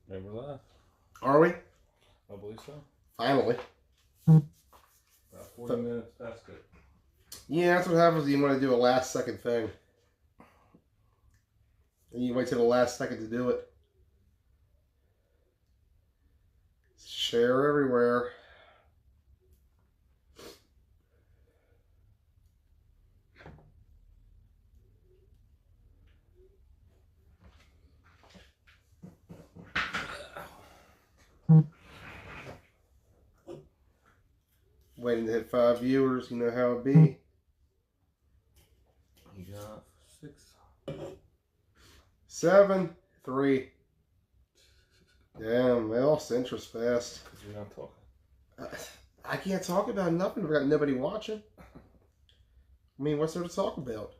Maybe we're live. Are we? I believe so. Finally. About 40 minutes. That's good. Yeah, that's what happens when you want to do a last second thing. And you wait till the last second to do it. Share everywhere. Waiting to hit 5 viewers, you know how it be. You got 6. 7, 3. Damn, they lost interest fast. Because you're not talking. I can't talk about nothing. We've got nobody watching. I mean, what's there to talk about?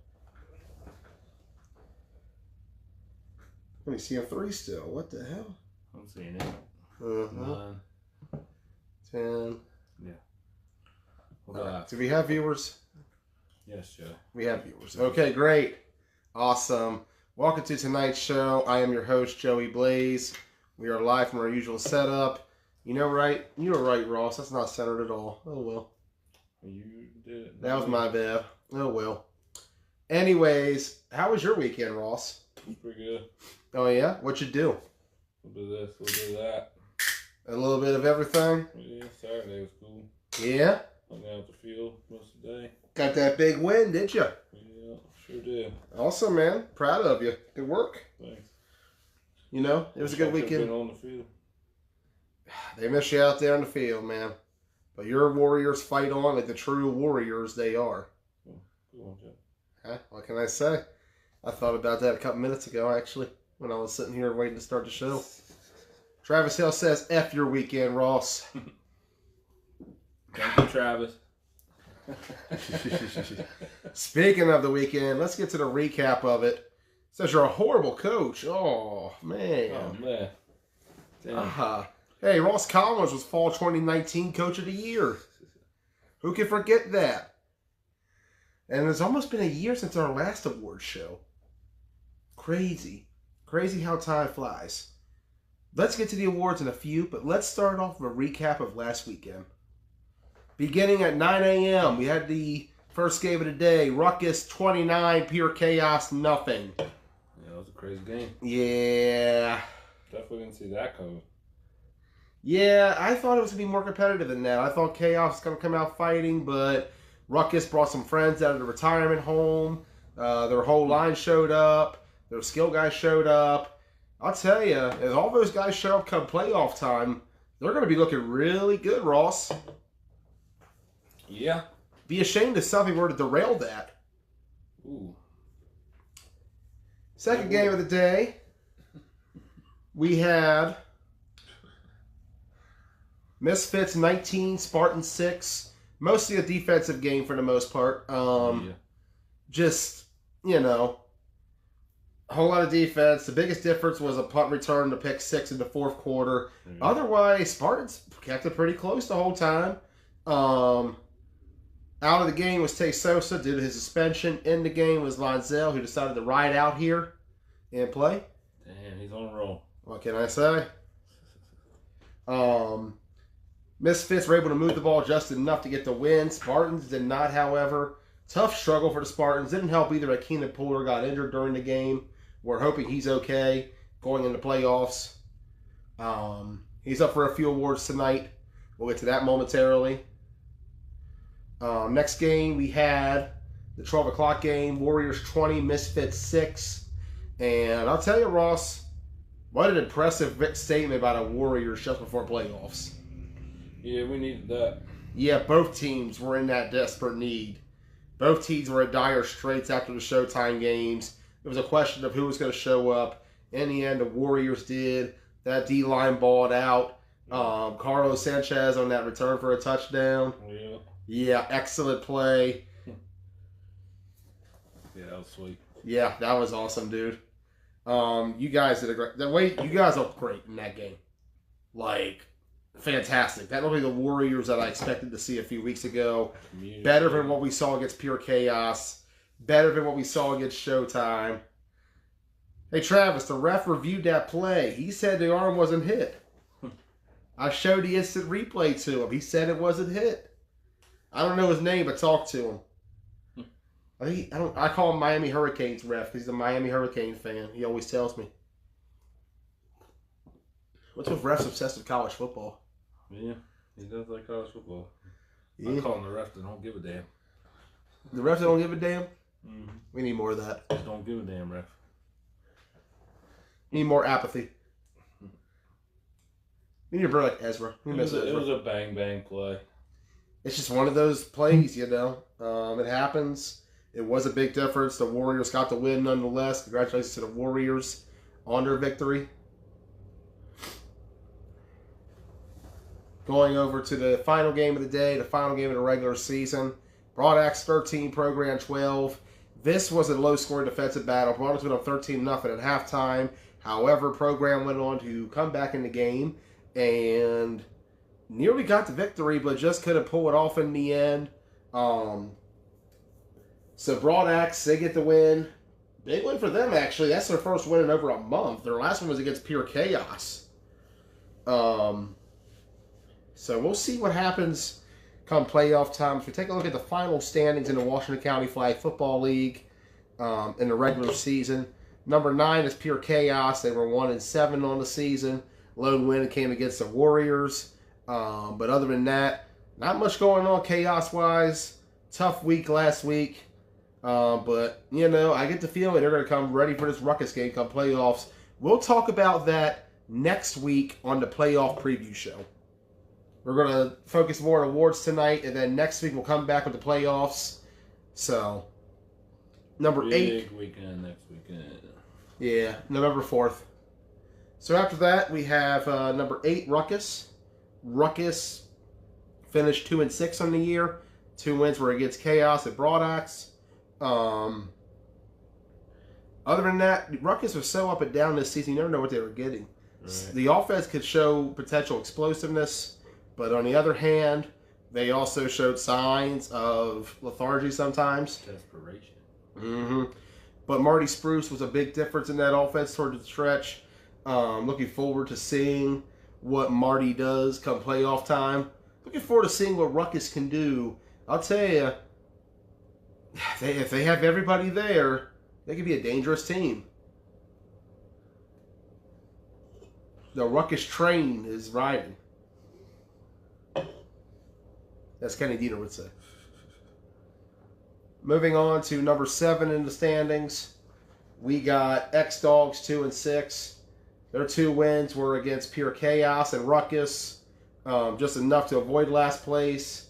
Let me see a 3 still. What the hell? I'm seeing it. 9. 10. Yeah. Well, Do we have viewers? yes, Joe. We have viewers. Okay, great. Awesome. Welcome to tonight's show. I am your host, Joey Blaze. We are live from our usual setup. You know, right? You were right, Ross. That's not centered at all. Oh, well. You did it. That was my bad. Oh, well. Anyways, how was your weekend, Ross? Pretty good. Oh, yeah? What'd you do? A little bit of this, a little bit of that. A little bit of everything? Yeah, Saturday was cool. Yeah? Hung out at the field most of the day. Got that big win, did you? Yeah, sure did. Awesome, man. Proud of you. Good work. Thanks. You know, it was a good Could've weekend. been on the field. They miss you out there on the field, man. But your Warriors fight on like the true Warriors they are. Good one, Joe. Huh? What can I say? I thought about that a couple minutes ago, actually, when I was sitting here waiting to start the show. Travis Hill says, F your weekend, Ross. Thank you, Travis. Speaking of the weekend, let's get to the recap of it. Says you're a horrible coach. Oh, man. Oh, man. Damn. Hey, Ross Collins was Fall 2019 Coach of the Year. Who can forget that? And it's almost been a year since our last award show. Crazy. Crazy how time flies. Let's get to the awards in a few, but let's start off with a recap of last weekend. Beginning at 9 a.m., we had the first game of the day. Ruckus 29, Pure Chaos nothing. Yeah, that was a crazy game. Yeah. Definitely didn't see that coming. Yeah, I thought it was going to be more competitive than that. I thought Chaos was going to come out fighting, but Ruckus brought some friends out of the retirement home. Their whole line showed up. Their skill guys showed up. I'll tell you, as all those guys show up come playoff time, they're going to be looking really good, Ross. Yeah. Be ashamed if something were to derail that. Ooh. Second game of the day, we had Misfits 19, Spartans 6. Mostly a defensive game for the most part. Yeah. Just, you know, a whole lot of defense. The biggest difference was a punt return to pick 6 in the fourth quarter. Yeah. Otherwise, Spartans kept it pretty close the whole time. Out of the game was Tay Sosa due to his suspension. In the game was Lonzel, who decided to ride out here and play. Damn, he's on a roll. What can I say? Misfits were able to move the ball just enough to get the win. Spartans did not, however. Tough struggle for the Spartans. Didn't help either that Keenan Puller got injured during the game. We're hoping he's okay going into playoffs. He's up for a few awards tonight. We'll get to that momentarily. Next game, we had the 12 o'clock game. Warriors 20, Misfits 6. And I'll tell you, Ross, what an impressive statement about a Warriors just before playoffs. Yeah, we needed that. Yeah, both teams were in that desperate need. Both teams were in dire straits after the Showtime games. It was a question of who was going to show up. In the end, the Warriors did. That D-line balled out. Carlos Sanchez on that return for a touchdown. Yeah. Yeah, excellent play. Yeah, that was sweet. Yeah, that was awesome, dude. You guys did a great. You guys looked great in that game. Like, fantastic. That looked like the Warriors that I expected to see a few weeks ago. Better than what we saw against Pure Chaos. Better than what we saw against Showtime. Hey Travis, the ref reviewed that play. He said the arm wasn't hit. I showed the instant replay to him. He said it wasn't hit. I don't know his name, but talk to him. I call him Miami Hurricanes ref because he's a Miami Hurricane fan. He always tells me. What's with refs obsessed with college football? Yeah, he does like college football. Yeah. I'm calling the refs that don't give a damn. The refs don't give a damn? Mm-hmm. We need more of that. Just don't give a damn, ref. We need more apathy. We need to bring like Ezra. It was a bang play. It's just one of those plays, you know. It happens. It was a big difference. The Warriors got the win nonetheless. Congratulations to the Warriors on their victory. Going over to the final game of the day, the final game of the regular season. Broad Axe 13, Program 12. This was a low-scoring defensive battle. Broad Axe went up 13-0 at halftime. However, Program went on to come back in the game and nearly got the victory, but just couldn't pull it off in the end. So Broad Axe, they get the win. Big win for them, actually. That's their first win in over a month. Their last one was against Pure Chaos. So we'll see what happens come playoff time. If we take a look at the final standings in the Washington County Flag Football League in the regular season, number 9 is Pure Chaos. They were 1-7 on the season. Lone win came against the Warriors. But other than that, not much going on chaos-wise. Tough week last week. But, you know, I get the feeling they're going to come ready for this Ruckus game come playoffs. We'll talk about that next week on the playoff preview show. We're going to focus more on awards tonight, and then next week we'll come back with the playoffs. So, number 8. Big weekend next weekend. Yeah, November 4th. So after that, we have number 8, Ruckus. Ruckus finished 2-6 on the year. 2 wins were against Chaos at Broad Axe. Other than that, Ruckus was so up and down this season, you never know what they were getting. Right. The offense could show potential explosiveness, but on the other hand, they also showed signs of lethargy sometimes. Desperation. Mm-hmm. But Marty Spruce was a big difference in that offense toward the stretch. Looking forward to seeing what Marty does come playoff time. Looking forward to seeing what Ruckus can do. I'll tell you, if they have everybody there, they could be a dangerous team. The Ruckus train is riding. As Kenny Dieter would say. Moving on to number 7 in the standings, we got X-Dogs 2-6. Their 2 wins were against Pure Chaos and Ruckus, just enough to avoid last place.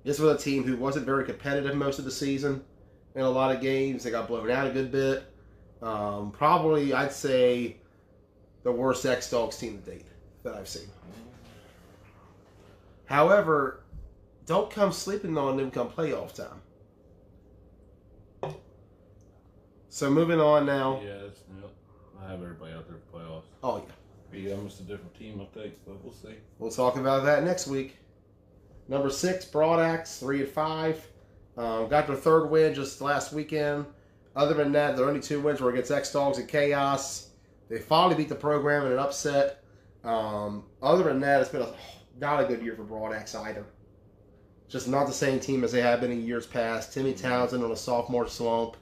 This was a team who wasn't very competitive most of the season in a lot of games. They got blown out a good bit. Probably, I'd say, the worst X-Dogs team to date that I've seen. However, don't come sleeping on them come playoff time. So moving on now. Yeah, I have everybody out there for playoffs. Oh, yeah. Be almost a different team, I think, but we'll see. We'll talk about that next week. Number 6, Broad Axe, 3-5. Got their 3rd win just last weekend. Other than that, their only 2 wins were against X-Dogs and Chaos. They finally beat the program in an upset. Other than that, it's been not a good year for Broad Axe either. Just not the same team as they have been in years past. Timmy Townsend on a sophomore slump.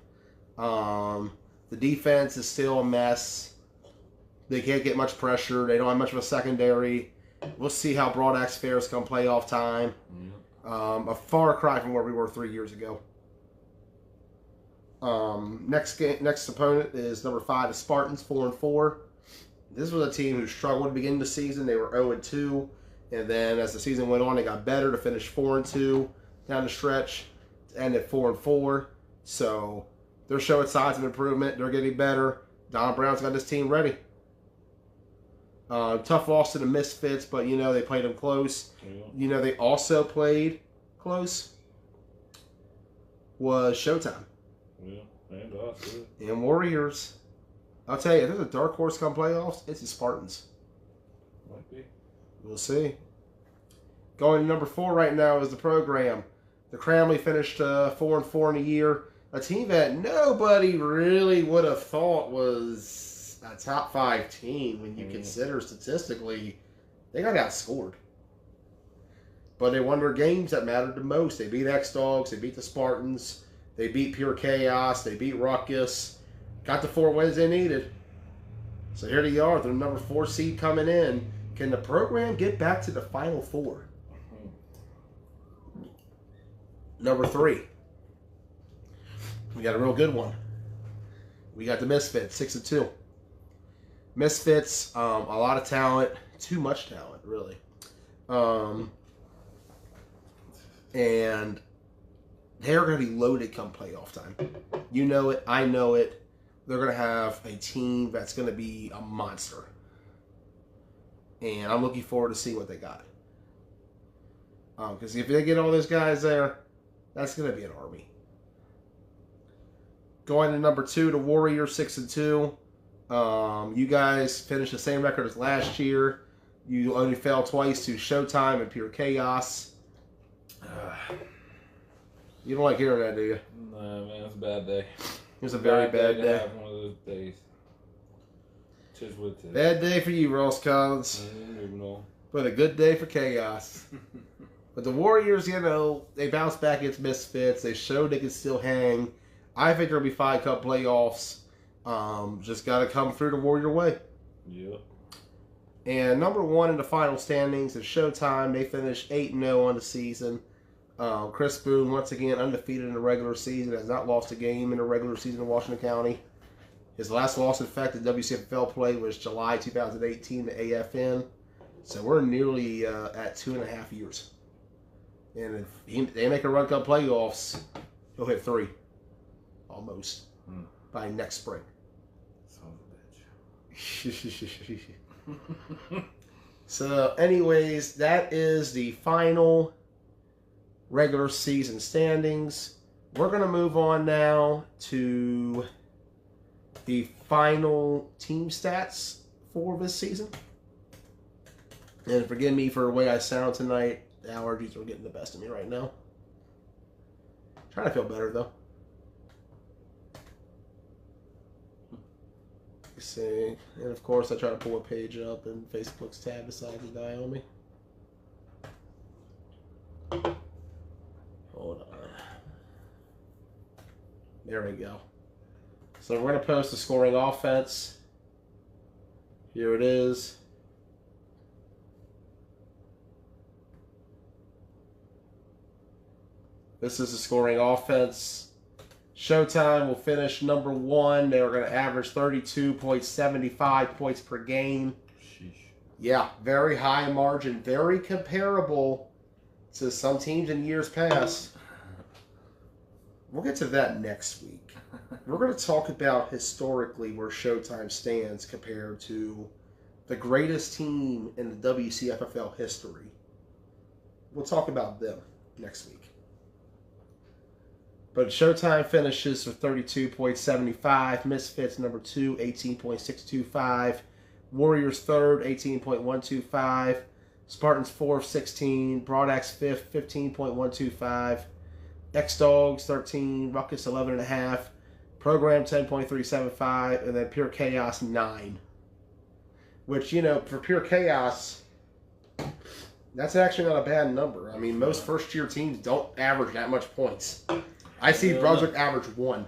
The defense is still a mess. They can't get much pressure. They don't have much of a secondary. We'll see how Broad Axe fares come playoff time. A far cry from where we were 3 years ago. Next opponent is number 5, the Spartans, 4-4. This was a team who struggled to begin the season. They were 0-2. And then as the season went on, they got better to finish 4-2 down the stretch to end at 4-4. So they're showing signs of improvement. They're getting better. Don Brown's got this team ready. Tough loss to the Misfits, but, you know, they played them close. Yeah. You know, they also played close was Showtime. Yeah, and us. And Warriors. I'll tell you, if there's a dark horse come playoffs, it's the Spartans. Might be. We'll see. Going to number 4 right now is the program. The Cramley finished 4-4 in a year. a team that nobody really would have thought was a top 5 team when you consider statistically they got outscored. But they won their games that mattered the most. They beat X-Dogs, they beat the Spartans, they beat Pure Chaos, they beat Ruckus, got the 4 wins they needed. So here they are, they're number 4 seed coming in. Can the program get back to the Final Four? Number 3. We got a real good one. We got the Misfits, 6-2. Misfits, a lot of talent, too much talent, really. And they're going to be loaded come playoff time. You know it, I know it. They're going to have a team that's going to be a monster. And I'm looking forward to see what they got. Because if they get all those guys there, that's going to be an army. Going to number 2, the Warriors, 6-2. You guys finished the same record as last year. You only fell twice to Showtime and Pure Chaos. You don't like hearing that, do you? Nah, man, it's a bad day. It was a very bad day. Have one of those days. Tis what tis. Bad day for you, Ross Collins. But a good day for Chaos. But the Warriors, you know, they bounced back against Misfits. They showed they could still hang. I think there'll be 5 cup playoffs. Just got to come through the Warrior way. Yep. And number 1 in the final standings is Showtime. They finished 8-0 on the season. Chris Boone, once again, undefeated in the regular season. Has not lost a game in the regular season in Washington County. His last loss, in fact, in WCFL play was July 2018 to AFN. So we're nearly at 2.5 years. And if they make a run come playoffs, he'll hit 3. Almost. By next spring. Son of a bitch. So, anyways, that is the final regular season standings. We're going to move on now to the final team stats for this season. And forgive me for the way I sound tonight. The allergies are getting the best of me right now. Trying to feel better, though. See, and of course I try to pull a page up and Facebook's tab decides to die on me. Hold on. There we go. So we're going to post the scoring offense. Here it is. This is the scoring offense. Showtime will finish number 1. They were going to average 32.75 points per game. Sheesh. Yeah, very high margin. Very comparable to some teams in years past. We'll get to that next week. We're going to talk about historically where Showtime stands compared to the greatest team in the WCFFL history. We'll talk about them next week. But Showtime finishes with 32.75. Misfits number 2, 18.625. Warriors third, 18.125. Spartans fourth, 16. Broadax fifth, 15.125. X-Dogs 13. Ruckus 11.5. Program 10.375. And then Pure Chaos 9. Which, you know, for Pure Chaos, that's actually not a bad number. I mean, most first-year teams don't average that much points. I see Brunswick average 1.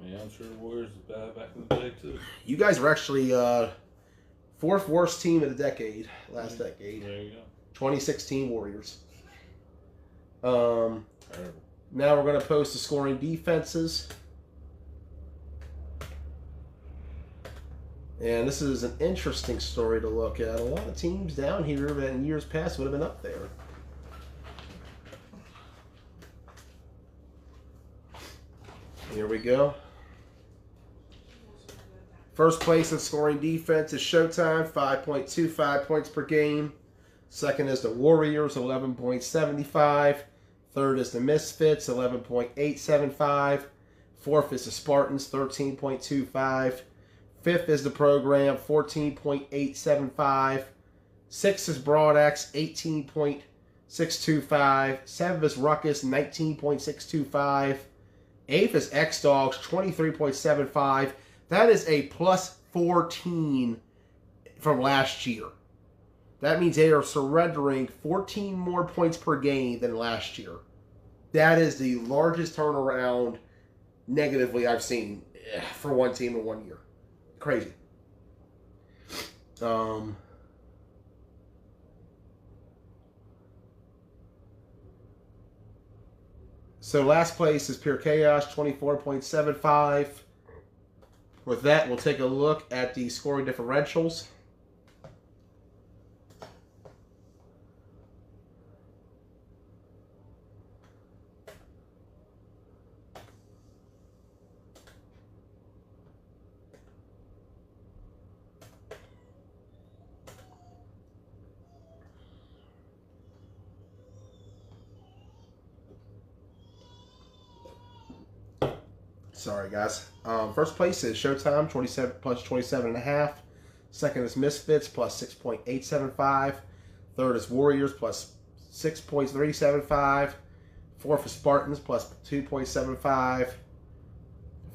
Yeah, I'm sure the Warriors was bad back in the day, too. You guys were actually 4th worst team of the decade, last decade. There you go. 2016 Warriors. Terrible. Now we're going to post the scoring defenses. And this is an interesting story to look at. A lot of teams down here that in years past would have been up there. Here we go. First place in scoring defense is Showtime, 5.25 points per game. Second is the Warriors, 11.75. Third is the Misfits, 11.875. Fourth is the Spartans, 13.25. Fifth is the Program, 14.875. Sixth is Broadax, 18.625. Seventh is Ruckus, 19.625. 8th is X-Dogs, 23.75. That is a plus 14 from last year. That means they are surrendering 14 more points per game than last year. That is the largest turnaround negatively I've seen for one team in 1 year. Crazy. So last place is Pure Chaos, 24.75. With that, we'll take a look at the scoring differentials. Sorry, guys. First place is Showtime, 27 plus 27.5. Second is Misfits, plus 6.875. Third is Warriors, plus 6.375. Fourth is Spartans, plus 2.75.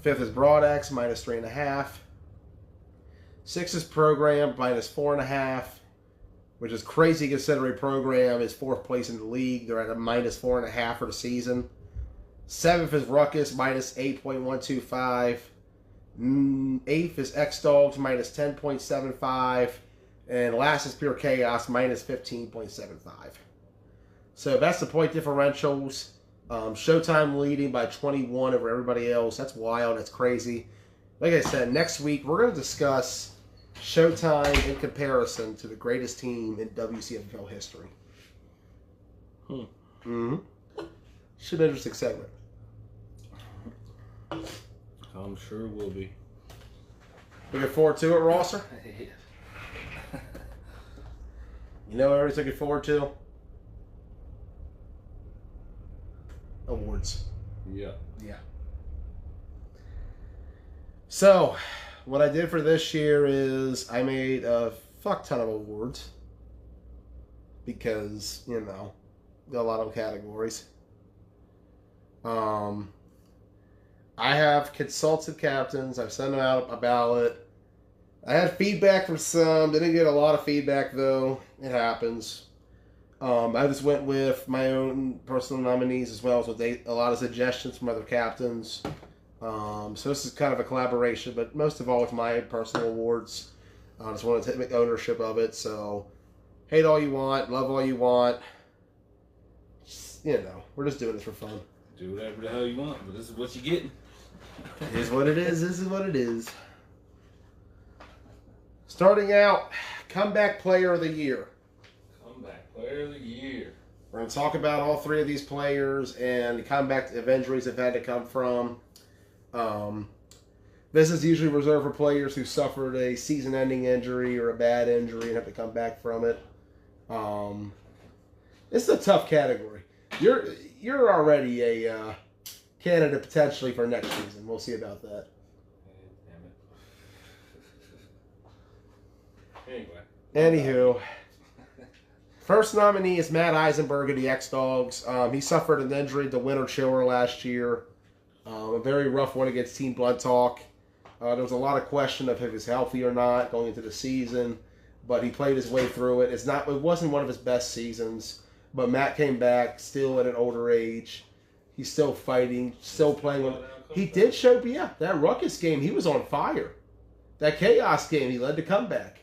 Fifth is Broadex, minus 3.5. Sixth is Program, minus 4.5. Which is crazy considering Program is fourth place in the league. They're at a minus 4.5 for the season. Seventh is Ruckus, minus 8.125. Eighth is X-Dogs, minus 10.75. And last is Pure Chaos, minus 15.75. So that's the point differentials. Showtime leading by 21 over everybody else. That's wild. That's crazy. Like I said, next week we're going to discuss Showtime in comparison to the greatest team in WCFL history. Should be an interesting segment. I'm sure it will be. Looking forward to it, Rosser? You know what everybody's looking forward to? Awards. Yeah. So, what I did for this year is I made a fuck ton of awards. Because, you know, got a lot of categories. I have consulted captains. I've sent them out a ballot. I had feedback from some. Didn't get a lot of feedback, though. It happens. I just went with my own personal nominees as well as with a lot of suggestions from other captains. So this is kind of a collaboration, but most of all with my personal awards. I just want to take ownership of it. So hate all you want, love all you want. Just, you know, we're just doing this for fun. Do whatever the hell you want, but this is what you're getting. It is what it is. This is what it is. Starting out, Comeback Player of the Year. Comeback Player of the Year. We're going to talk about all three of these players and the comeback of injuries they've had to come from. This is usually reserved for players who suffered a season-ending injury or a bad injury and have to come back from it. It's a tough category. You're already a candidate potentially for next season. We'll see about that. Damn it. Anywho, first nominee is Matt Eisenberg of the X-Dogs. He suffered an injury at the Winter Chiller last year. A very rough one against Team Blood Talk. There was a lot of question of if he's healthy or not going into the season, but he played his way through it. It wasn't one of his best seasons, but Matt came back still at an older age. He's still fighting, still playing. He did show, that Ruckus game, he was on fire. That Chaos game, he led the comeback.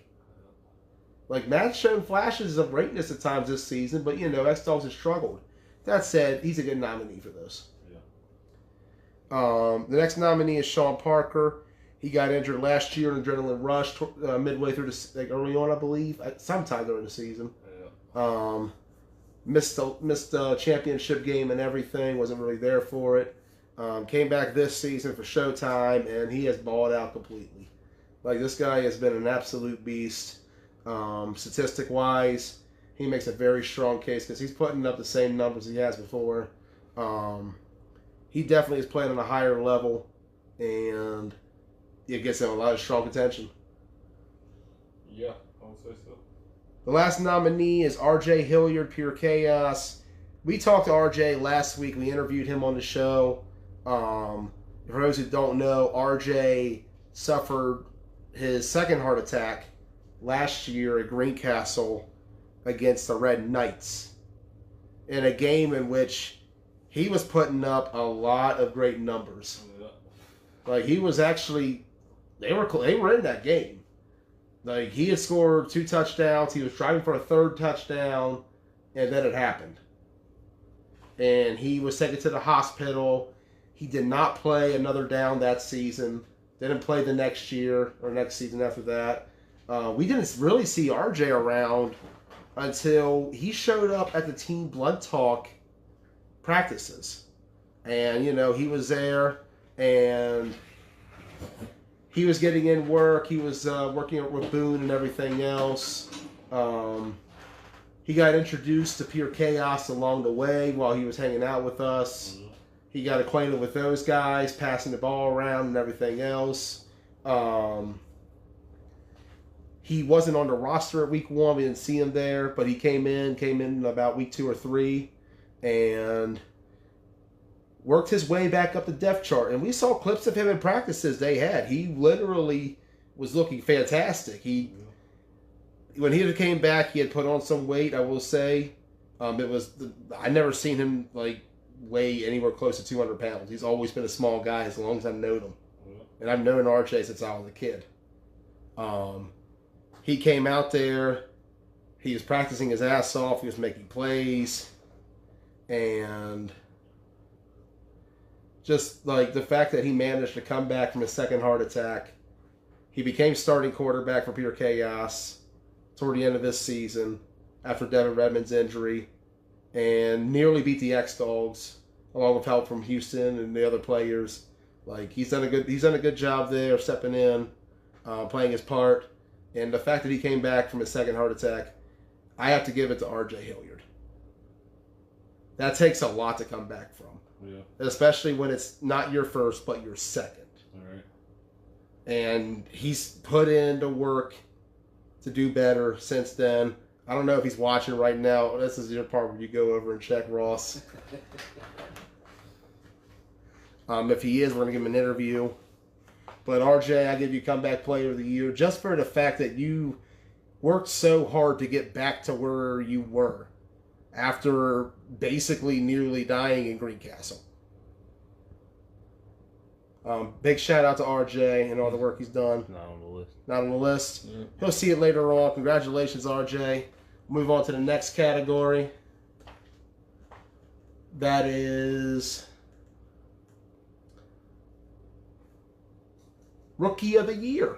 Like, Matt's shown flashes of greatness at times this season, but, you know, X-Dogs has struggled. That said, he's a good nominee for this. The next nominee is Sean Parker. He got injured last year in Adrenaline Rush, midway through early on, I believe, sometime during the season. Missed the championship game and everything. Wasn't really there for it. Came back this season for Showtime, and he has balled out completely. Like, this guy has been an absolute beast. Statistic-wise, he makes a very strong case because he's putting up the same numbers he has before. He definitely is playing on a higher level, and it gets him a lot of strong contention. Yeah, I would say so. The last nominee is RJ Hilliard, Pure Chaos. We talked to RJ last week. We interviewed him on the show. For those who don't know, RJ suffered his second heart attack last year at Greencastle against the Red Knights in a game in which he was putting up a lot of great numbers. Like, he was actually, they were in that game. Like, he had scored 2 touchdowns. He was driving for a 3rd touchdown, and then it happened. And he was taken to the hospital. He did not play another down that season. Didn't play the next year or next season after that. We didn't really see RJ around until he showed up at the Team Blood Talk practices. And, he was there, and he was getting in work. He was working with Boone and everything else. He got introduced to Pure Chaos along the way while he was hanging out with us. He got acquainted with those guys, passing the ball around and everything else. He wasn't on the roster at week 1. We didn't see him there, but he came in about week 2 or 3, and worked his way back up the depth chart. And we saw clips of him in practices they had. He literally was looking fantastic. When he came back, he had put on some weight, I will say. I never seen him weigh anywhere close to 200 pounds. He's always been a small guy as long as I've known him. And I've known RJ since I was a kid. He came out there. He was practicing his ass off. He was making plays. And just the fact that he managed to come back from his second heart attack. He became starting quarterback for Pure Chaos toward the end of this season after Devin Redmond's injury, and nearly beat the X-Dogs along with help from Houston and the other players. He's done a good job there, stepping in, playing his part. And the fact that he came back from his second heart attack, I have to give it to RJ Hilliard. That takes a lot to come back from. Yeah. Especially when it's not your first, but your second. All right. And he's put in the work to do better since then. I don't know if he's watching right now. This is your part where you go over and check Ross. If he is, we're going to give him an interview. But RJ, I give you Comeback Player of the Year just for the fact that you worked so hard to get back to where you were after basically nearly dying in Greencastle. Big shout out to RJ and all the work he's done. Not on the list. Not on the list. Yeah. He'll see it later on. Congratulations, RJ. Move on to the next category. That is Rookie of the Year.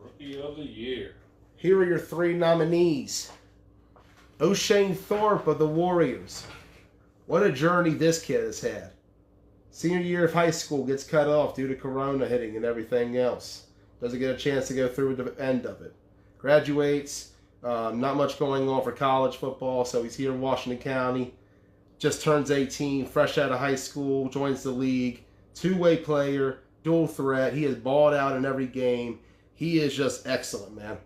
Rookie of the Year. Here are your 3 nominees. O'Shane Thorpe of the Warriors. What a journey this kid has had. Senior year of high school gets cut off due to corona hitting and everything else. Doesn't get a chance to go through the end of it. Graduates, not much going on for college football, so he's here in Washington County. Just turns 18, fresh out of high school, joins the league. 2-way player, dual threat. He has balled out in every game. He is just excellent, man.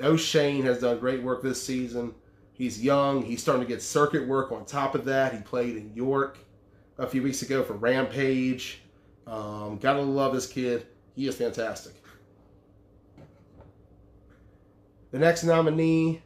O'Shane has done great work this season. He's young. He's starting to get circuit work on top of that. He played in York a few weeks ago for Rampage. Gotta love this kid. He is fantastic. The next nominee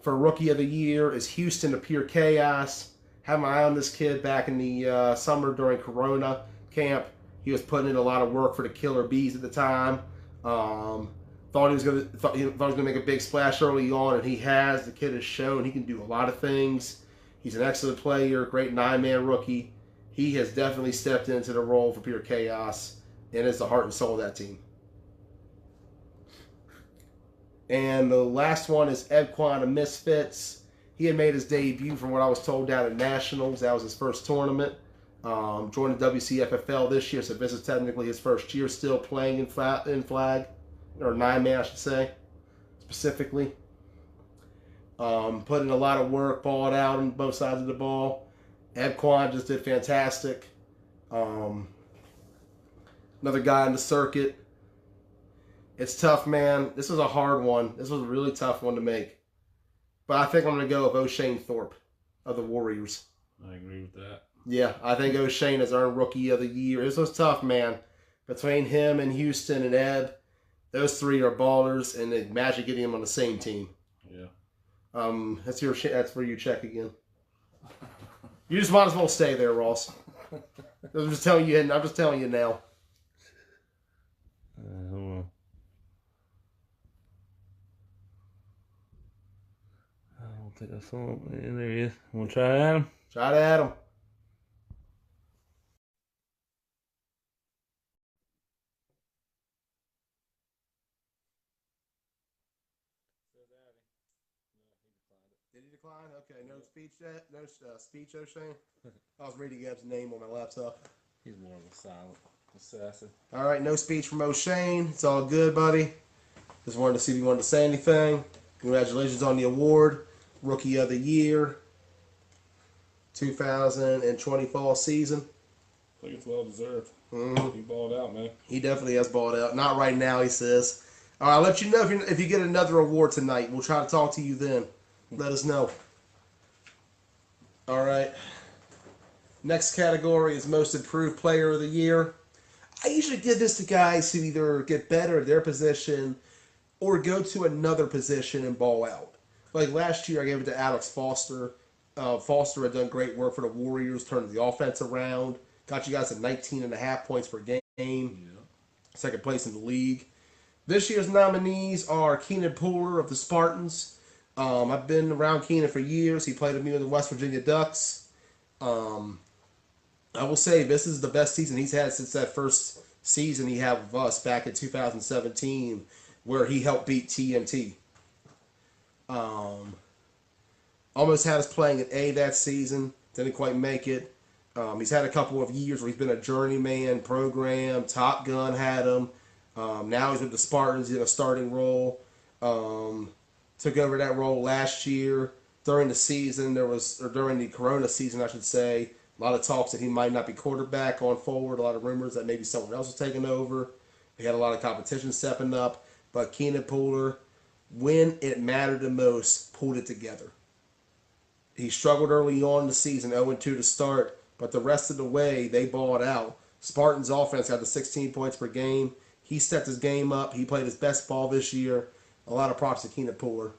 for Rookie of the Year is Houston of Pure Chaos. Had my eye on this kid back in the summer during Corona camp. He was putting in a lot of work for the Killer Bees at the time. Thought he was gonna make a big splash early on, and he has. The kid has shown he can do a lot of things. He's an excellent player, great 9-man rookie. He has definitely stepped into the role for Pure Chaos and is the heart and soul of that team. And the last one is Ed Quan of Misfits. He had made his debut, from what I was told, down at Nationals. That was his first tournament. Joined the WCFFL this year, so this is technically his first year still playing in flag, or 9-man, I should say, specifically. Put in a lot of work, balled out on both sides of the ball. Ed Quan just did fantastic. Another guy on the circuit. It's tough, man. This was a hard one. This was a really tough one to make. But I think I'm going to go with O'Shane Thorpe of the Warriors. I agree with that. Yeah, I think O'Shane has earned Rookie of the Year. This was tough, man. Between him and Houston and Ebb, those three are ballers, and the Magic getting him on the same team. Yeah. That's where you check again. You just might as well stay there, Ross. I'm just telling you now. Hold on. I don't think I saw him. There he is. Want to try at him? Try to add him. Did he decline? Okay, no speech yet. No speech, O'Shane. I was reading Ebb's name on my laptop. He's more of a silent assassin. All right, no speech from O'Shane. It's all good, buddy. Just wanted to see if you wanted to say anything. Congratulations on the award, Rookie of the Year, 2020 fall season. I think it's well deserved. Mm-hmm. He balled out, man. He definitely has balled out. Not right now, he says. All right, I'll let you know if you get another award tonight. We'll try to talk to you then. Let us know. All right. Next category is Most Improved Player of the Year. I usually give this to guys who either get better at their position or go to another position and ball out. Like last year, I gave it to Alex Foster. Foster had done great work for the Warriors, turned the offense around, got you guys at 19.5 points per game, second place in the league. This year's nominees are Keenan Pooler of the Spartans. I've been around Keenan for years. He played with me with the West Virginia Ducks. I will say this is the best season he's had since that first season he had with us back in 2017, where he helped beat TNT. Almost had us playing at A that season. Didn't quite make it. He's had a couple of years where he's been a journeyman program. Top Gun had him. Now he's with the Spartans in a starting role. Took over that role last year. During the season, during the Corona season, I should say, a lot of talks that he might not be quarterback going forward. A lot of rumors that maybe someone else was taking over. He had a lot of competition stepping up. But Keenan Pooler, when it mattered the most, pulled it together. He struggled early on in the season, 0-2 to start, but the rest of the way, they balled out. Spartans offense got to 16 points per game. He stepped his game up. He played his best ball this year. A lot of props to Keenan Pooler.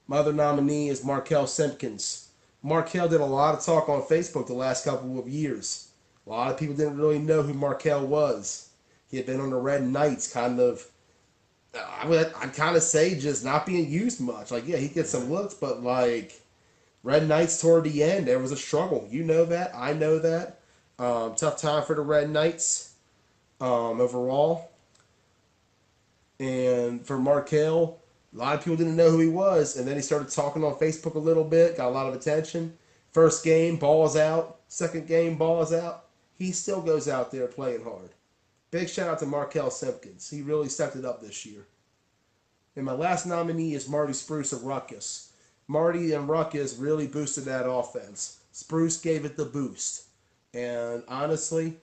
My other nominee is Markel Simpkins. Markel did a lot of talk on Facebook the last couple of years. A lot of people didn't really know who Markel was. He had been on the Red Knights, I'd kind of say just not being used much. Like, yeah, he gets some looks, but like Red Knights toward the end, there was a struggle. You know that. I know that. Tough time for the Red Knights overall. And for Markel, a lot of people didn't know who he was, and then he started talking on Facebook a little bit, got a lot of attention. First game, balls out. Second game, balls out. He still goes out there playing hard. Big shout out to Markel Simpkins. He really stepped it up this year. And my last nominee is Marty Spruce of Ruckus. Marty and Ruckus really boosted that offense. Spruce gave it the boost. And honestly,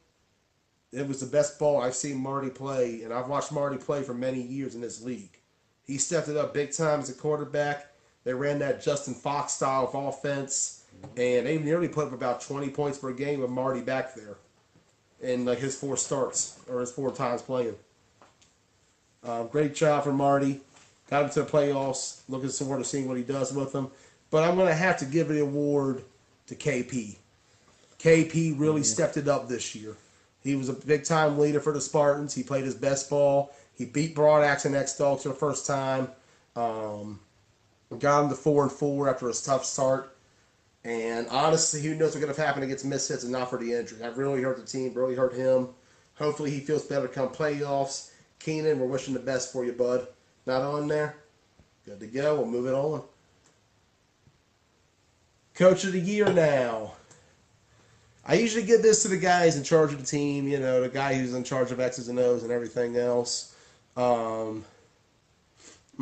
it was the best ball I've seen Marty play, and I've watched Marty play for many years in this league. He stepped it up big time as a quarterback. They ran that Justin Fox style of offense, and they nearly put up about 20 points per game with Marty back there in like his 4 starts, or his 4 times playing. Great job for Marty. Got him to the playoffs. Looking forward to seeing what he does with them. But I'm going to have to give the award to KP. KP really stepped it up this year. He was a big-time leader for the Spartans. He played his best ball. He beat Broadax and X-Dogs for the first time. Got him to 4-4 after his tough start. And honestly, who knows what's going to happen against Misfits and not for the injury. That really hurt the team, really hurt him. Hopefully he feels better come playoffs. Keenan, we're wishing the best for you, bud. Not on there? Good to go. We'll move it on. Coach of the Year now. I usually give this to the guys in charge of the team, you know, the guy who's in charge of X's and O's and everything else. My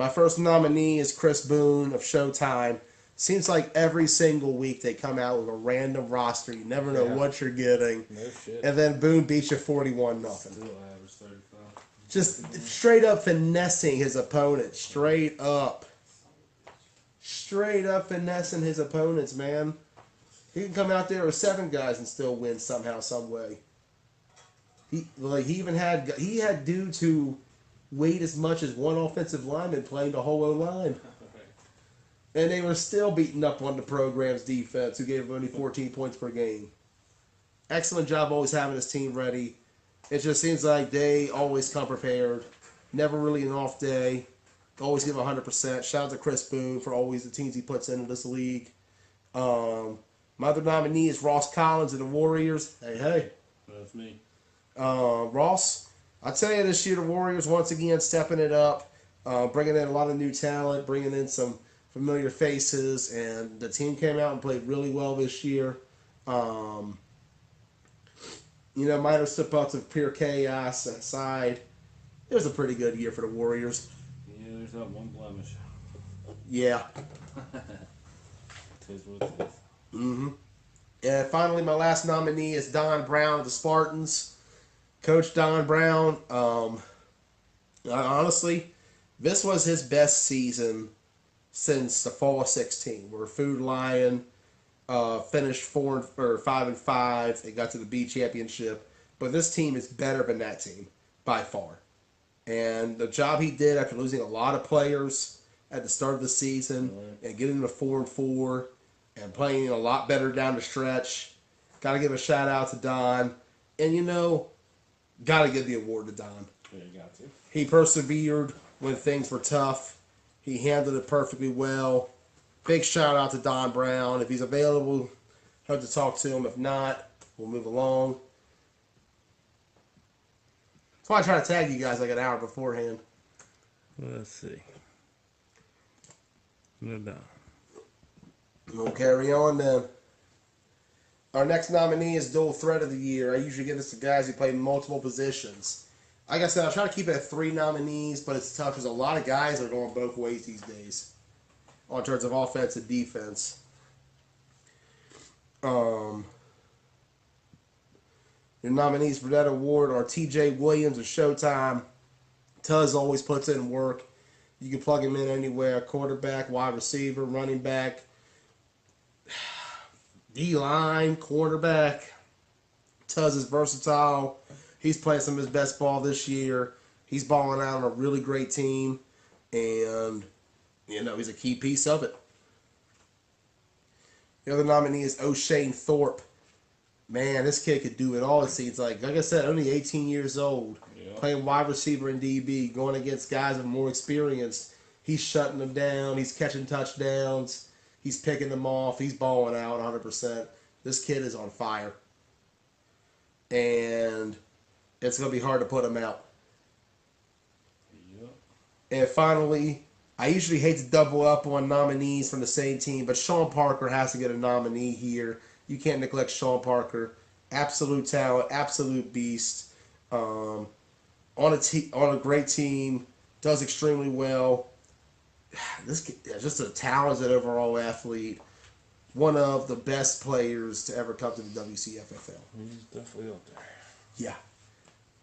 first nominee is Chris Boone of Showtime. Seems like every single week they come out with a random roster. You never know what you're getting. No shit. And then Boone beats you 41-0. Still average 35. Just straight up finessing his opponent. Straight up finessing his opponents, man. He can come out there with 7 guys and still win somehow, some way. He had dudes who weighed as much as one offensive lineman playing the whole O-line. And they were still beating up on the program's defense, who gave them only 14 points per game. Excellent job always having his team ready. It just seems like they always come prepared. Never really an off day. Always give 100%. Shout out to Chris Boone for always the teams he puts into this league. My other nominee is Ross Collins of the Warriors. Hey. That's me. Ross, I tell you, this year the Warriors once again stepping it up, bringing in a lot of new talent, bringing in some familiar faces, and the team came out and played really well this year. Minor slip-ups of pure chaos aside, it was a pretty good year for the Warriors. Yeah, there's not one blemish. Yeah. Tis what it is. Mm-hmm. And finally, my last nominee is Don Brown of the Spartans. Coach Don Brown, honestly, this was his best season since the fall of 16, where Food Lion finished 5-5. They got to the B championship, but this team is better than that team by far. And the job he did after losing a lot of players at the start of the season and getting to 4-4 and playing a lot better down the stretch, got to give a shout out to Don. And got to give the award to Don. Yeah, you got to. He persevered when things were tough. He handled it perfectly well. Big shout out to Don Brown. If he's available, hope to talk to him. If not, we'll move along. That's why I try to tag you guys like an hour beforehand. Let's see. No doubt. We'll carry on then. Our next nominee is Dual Threat of the Year. I usually give this to guys who play multiple positions. Like I said, I'll try to keep it at 3 nominees, but it's tough because a lot of guys are going both ways these days in terms of offense and defense. Your nominees for that award are T.J. Williams of Showtime. Tuz always puts in work. You can plug him in anywhere. Quarterback, wide receiver, running back, D-line, cornerback. Tuz is versatile. He's playing some of his best ball this year. He's balling out on a really great team. And, he's a key piece of it. The other nominee is O'Shane Thorpe. Man, this kid could do it all, it seems like. Like I said, only 18 years old. Yeah. Playing wide receiver in DB, going against guys with more experience. He's shutting them down. He's catching touchdowns. He's picking them off. He's balling out 100%. This kid is on fire. And it's going to be hard to put him out. Yep. And finally, I usually hate to double up on nominees from the same team, but Sean Parker has to get a nominee here. You can't neglect Sean Parker. Absolute talent, absolute beast. On a great team, does extremely well. This kid is just a talented overall athlete. One of the best players to ever come to the WCFFL. He's definitely up there. Yeah.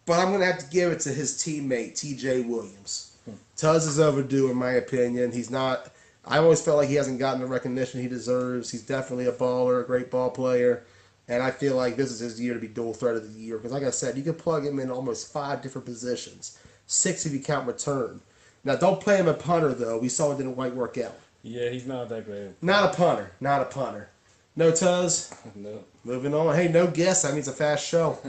But I'm going to have to give it to his teammate, T.J. Williams. Tuz is overdue, in my opinion. He's not... I always felt like he hasn't gotten the recognition he deserves. He's definitely a baller, a great ball player. And I feel like this is his year to be dual threat of the year. Because like I said, you can plug him in almost 5 different positions. 6 if you count return. Now, don't play him a punter, though. We saw it didn't quite work out. Yeah, he's not that great. Not a punter. Not a punter. No Tuz? No. Moving on. Hey, no guess. That means a fast show.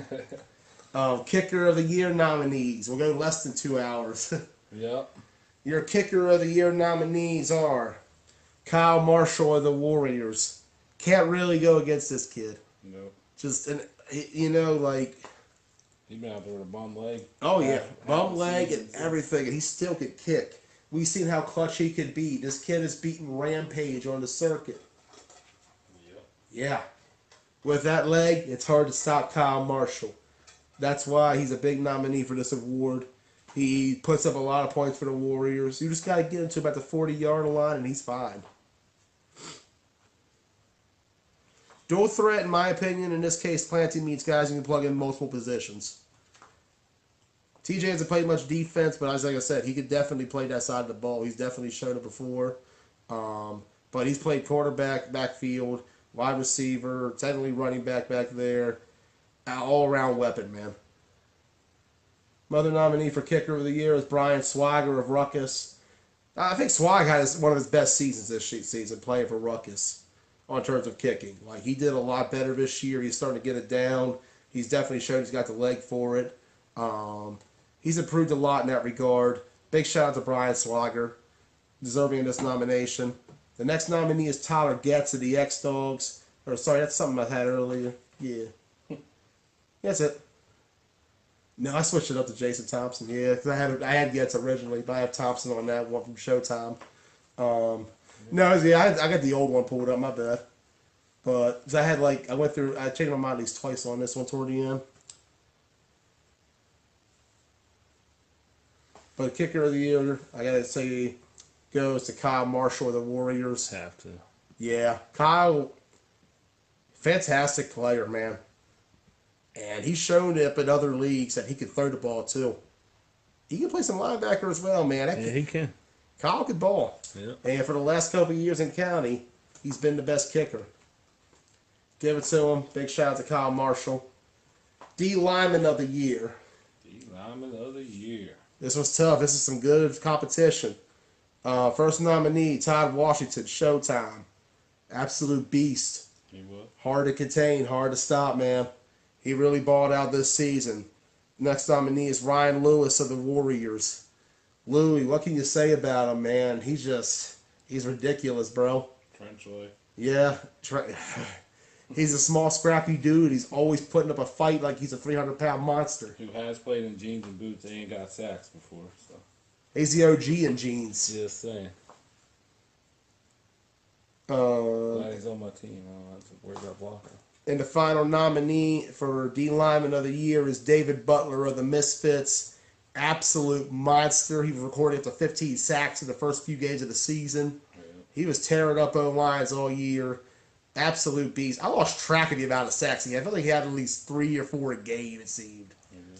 Kicker of the Year nominees. We'll go less than 2 hours. Yep. Your Kicker of the Year nominees are Kyle Marshall of the Warriors. Can't really go against this kid. Nope. Just, like... He's been out there with a bum leg. Oh, yeah. Bum Half leg season. and everything, and he still could kick. We've seen how clutch he could be. This kid has beaten Rampage on the circuit. Yep. Yeah. With that leg, it's hard to stop Kyle Marshall. That's why he's a big nominee for this award. He puts up a lot of points for the Warriors. You just got to get him to about the 40-yard line, and he's fine. Dual threat, in my opinion, in this case, Planting means guys you can plug in multiple positions. TJ hasn't played much defense, but as like I said, he could definitely play that side of the ball. He's definitely shown it before. But he's played quarterback, backfield, wide receiver, technically running back there. All-around weapon, man. Another nominee for kicker of the year is Brian Swiger of Ruckus. I think Swag had one of his best seasons this season playing for Ruckus on terms of kicking. Like, he did a lot better this year. He's starting to get it down. He's definitely shown he's got the leg for it. He's improved a lot in that regard. Big shout out to Brian Swager, deserving of this nomination. The next nominee is Tyler Getz of the X-Dogs. Or, sorry, that's something I had earlier. Yeah. That's it. No, I switched it up to Jason Thompson. Yeah, because I had Getz originally, but I have Thompson on that one from Showtime. No, yeah, I got the old one pulled up. My bad. But cause I changed my mind at least twice on this one toward the end. But kicker of the year, I gotta say, goes to Kyle Marshall of the Warriors. Have to. Yeah, Kyle, fantastic player, man. And he's shown up in other leagues that he can throw the ball too. He can play some linebacker as well, man. He can. Kyle can ball. Yeah. And for the last couple of years in county, he's been the best kicker. Give it to him. Big shout out to Kyle Marshall. D Lineman of the Year. D Lineman of the Year. This was tough. This is some good competition. First nominee, Todd Washington, Showtime. Absolute beast. He was. Hard to contain, hard to stop, man. He really balled out this season. Next nominee is Ryan Lewis of the Warriors. Louie, what can you say about him, man? He's ridiculous, bro. Trench leg. Yeah. He's a small, scrappy dude. He's always putting up a fight like he's a 300-pound monster. Who has played in jeans and boots and ain't got sacks before, so. He's the OG in jeans. Just saying. Glad he's on my team. I don't have to worry about blocking. And the final nominee for D Lineman of the Year is David Butler of the Misfits. Absolute monster. He recorded up to 15 sacks in the first few games of the season. Yeah. He was tearing up O-lines all year. Absolute beast. I lost track of the amount of sacks he had. I feel like he had at least 3 or 4 a game, it seemed. Mm-hmm.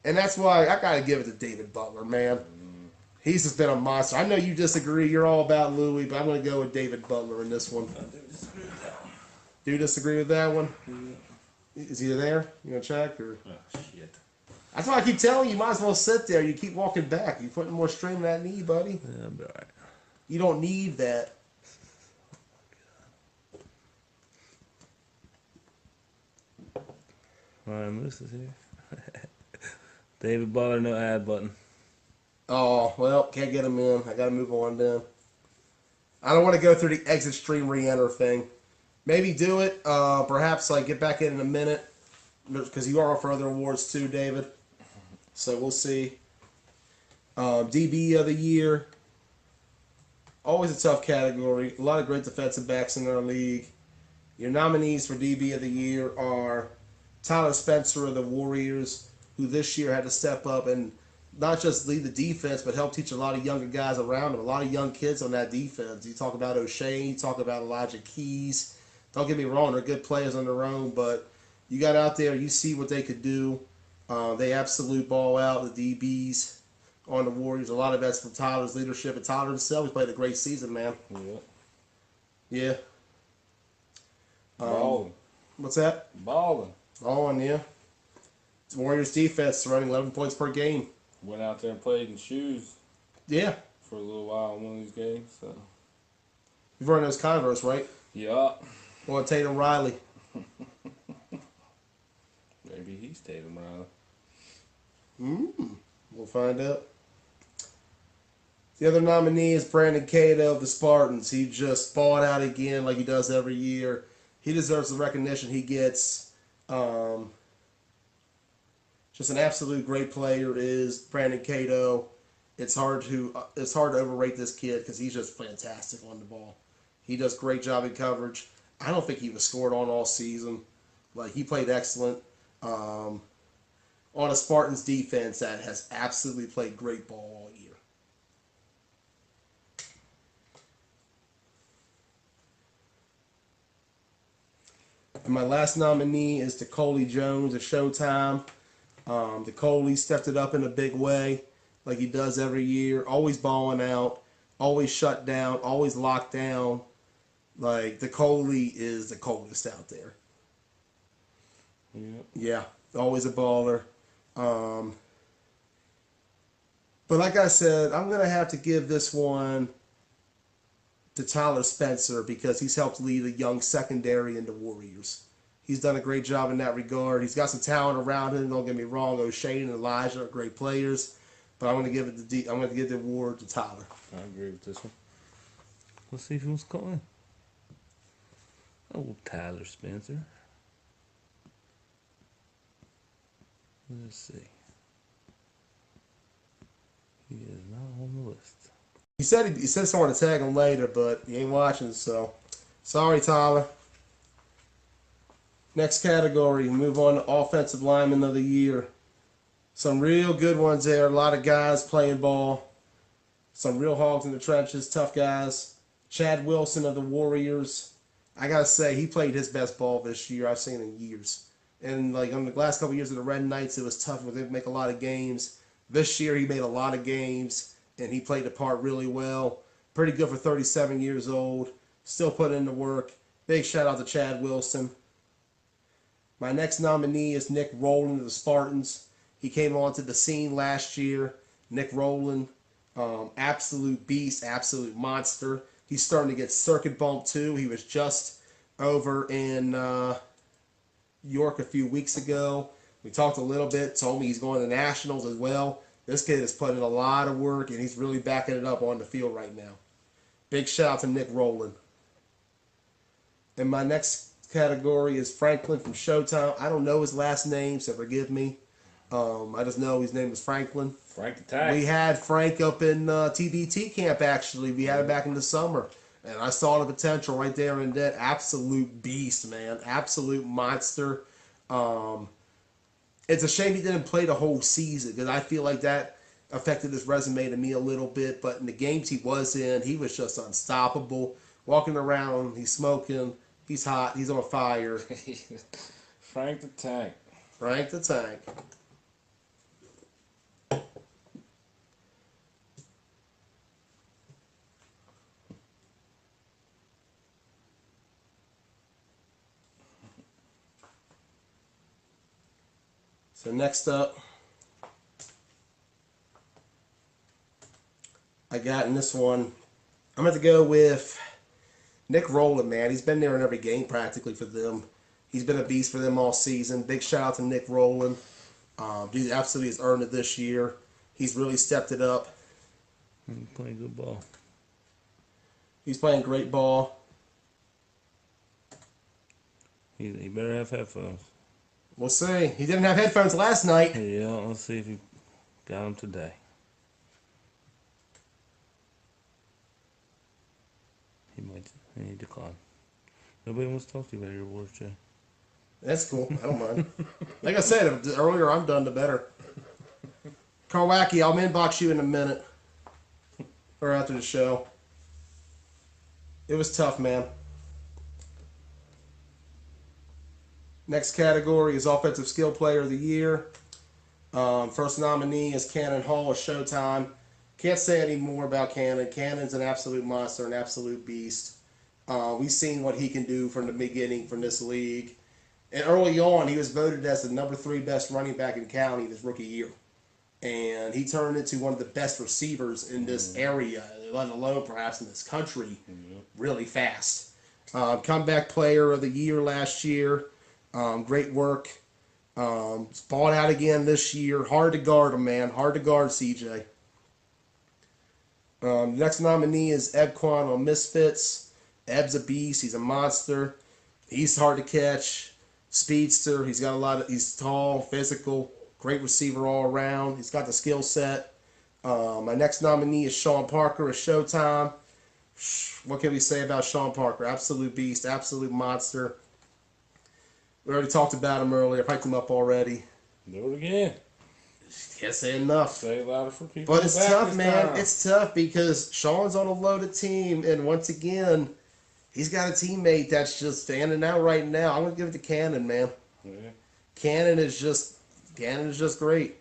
And that's why I got to give it to David Butler, man. Mm-hmm. He's just been a monster. I know you disagree. You're all about Louis, but I'm going to go with David Butler in this one. I do disagree with that one. Do you disagree with that one? Yeah. Is he there? You going to check? Or? Oh, shit. That's why I keep telling you, you might as well sit there. You keep walking back. You're putting more strain on that knee, buddy. Yeah, I'll be alright. You don't need that. Ryan Moose is here. David Butler, no add button. Oh, well, can't get him in. I got to move on then. I don't want to go through the exit stream re-enter thing. Maybe do it. Perhaps get back in a minute. Because you are up for other awards too, David. So we'll see. DB of the Year. Always a tough category. A lot of great defensive backs in our league. Your nominees for DB of the Year are Tyler Spencer of the Warriors, who this year had to step up and not just lead the defense, but help teach a lot of younger guys around him. A lot of young kids on that defense. You talk about O'Shea, you talk about Elijah Keys. Don't get me wrong, they're good players on their own, but you got out there, you see what they could do. They absolute ball out, the DBs on the Warriors. A lot of that's from Tyler's leadership, and Tyler himself, he's played a great season, man. Yeah. Yeah. Balling. What's that? Balling. Balling, yeah. Warriors defense running 11 points per game. Went out there and played in shoes Yeah. for a little while in one of these games. So. You've earned those Converse, right? Yeah. Or Tatum Riley. Maybe he's Tatum Riley. We'll find out. The other nominee is Brandon Cato of the Spartans. He just balled out again like he does every year. He deserves the recognition he gets. Just an absolute great player is Brandon Cato. It's hard to overrate this kid because he's just fantastic on the ball. He does a great job in coverage. I don't think he was scored on all season. Like, he played excellent on a Spartans defense that has absolutely played great ball all year. And my last nominee is Coley Jones of Showtime. Coley stepped it up in a big way, like he does every year. Always balling out, always shut down, always locked down. Like, the Coley is the coldest out there. Yep. Yeah, always a baller. But like I said, I'm going to have to give this one to Tyler Spencer because he's helped lead a young secondary in the Warriors. He's done a great job in that regard. He's got some talent around him. Don't get me wrong. O'Shea and Elijah are great players, but I'm going to give it I'm going to give the award to Tyler. I agree with this one. Let's see who's calling. Oh, Tyler Spencer. Let's see. He is not on the list. He said someone to tag him later, but he ain't watching, so sorry, Tyler. Next category, move on to Offensive Lineman of the Year. Some real good ones there. A lot of guys playing ball. Some real hogs in the trenches, tough guys. Chad Wilson of the Warriors. I gotta say, he played his best ball this year I've seen in years. And like on the last couple of years of the Red Knights, it was tough. They didn't make a lot of games. This year, he made a lot of games, and he played the part really well. Pretty good for 37 years old. Still put in the work. Big shout out to Chad Wilson. My next nominee is Nick Rowland of the Spartans. He came onto the scene last year. Nick Rowland, absolute beast, absolute monster. He's starting to get circuit bumped too. He was just over in York a few weeks ago. We talked a little bit, told me he's going to Nationals as well. This kid has put in a lot of work, and he's really backing it up on the field right now. Big shout out to Nick Rowland. And my next category is Franklin from Showtime. I don't know his last name, so forgive me. I just know his name is Franklin. Frank the Tank. We had Frank up in TBT camp, actually. We had it back in the summer. And I saw the potential right there and then. Absolute beast, man. Absolute monster. It's a shame he didn't play the whole season because I feel like that affected his resume to me a little bit. But in the games he was in, he was just unstoppable. Walking around, he's smoking, he's hot, he's on fire. Frank the Tank. Frank the Tank. So next up, I got in this one, I'm going to go with Nick Rowland, man. He's been there in every game practically for them. He's been a beast for them all season. Big shout out to Nick Rowland. He absolutely has earned it this year. He's really stepped it up. He's playing good ball. He's playing great ball. He better have headphones. We'll see. He didn't have headphones last night. Yeah, let's see if he got them today. He declined. Nobody wants to talk to you about your awards, Jay. That's cool. I don't mind. Like I said, the earlier I'm done, the better. Karwacki, I'll inbox you in a minute. Or after the show. It was tough, man. Next category is Offensive Skill Player of the Year. First nominee is Cannon Hall of Showtime. Can't say any more about Cannon. Cannon's an absolute monster, an absolute beast. We've seen what he can do from the beginning from this league. And early on, he was voted as the number 3 best running back in county his rookie year. And he turned into one of the best receivers in this area, let alone perhaps in this country, really fast. Comeback Player of the Year last year. Great work. Balled out again this year. Hard to guard him, man. Hard to guard CJ. Next nominee is Eb Quan on Misfits. Eb's a beast. He's a monster. He's hard to catch. Speedster. He's got a lot of. He's tall, physical, great receiver all around. He's got the skill set. My next nominee is Sean Parker of Showtime. What can we say about Sean Parker? Absolute beast. Absolute monster. We already talked about him earlier. I picked him up already. Do it again. Can't say enough. Say it louder for people. But it's tough, man. It's tough because Sean's on a loaded team, and once again, he's got a teammate that's just standing out right now. I'm gonna give it to Cannon, man. Yeah. Cannon is just great.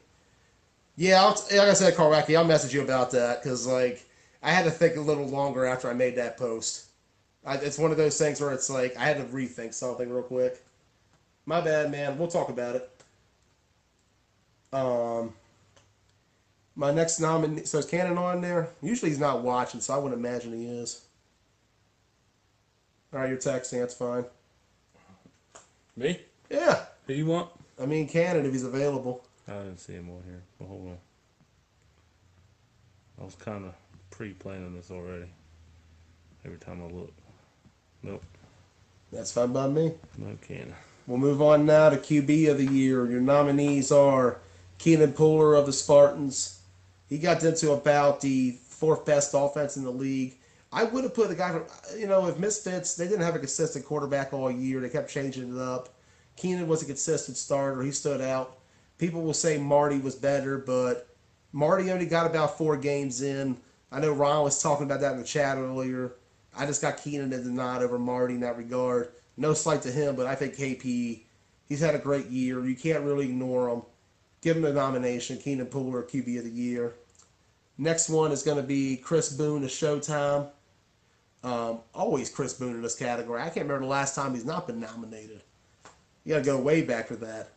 Yeah, like I said, Karwacki, I'll message you about that because like I had to think a little longer after I made that post. It's one of those things where it's like I had to rethink something real quick. My bad, man. We'll talk about it. Um, my next nominee. So is Cannon on there? Usually he's not watching, so I wouldn't imagine he is. All right, you're texting. That's fine. Me? Yeah. Who you want? I mean, Cannon if he's available. I didn't see him on here. But hold on. I was kind of pre-planning this already. Every time I look. Nope. That's fine by me. No Cannon. We'll move on now to QB of the year. Your nominees are Keenan Pooler of the Spartans. He got into about the fourth best offense in the league. I would have put the guy from, if Misfits, they didn't have a consistent quarterback all year. They kept changing it up. Keenan was a consistent starter. He stood out. People will say Marty was better, but Marty only got about 4 games in. I know Ron was talking about that in the chat earlier. I just got Keenan as the nod over Marty in that regard. No slight to him, but I think KP, he's had a great year. You can't really ignore him. Give him the nomination, Keenan Pooler, QB of the year. Next one is going to be Chris Boone of Showtime. Always Chris Boone in this category. I can't remember the last time he's not been nominated. You got to go way back for that.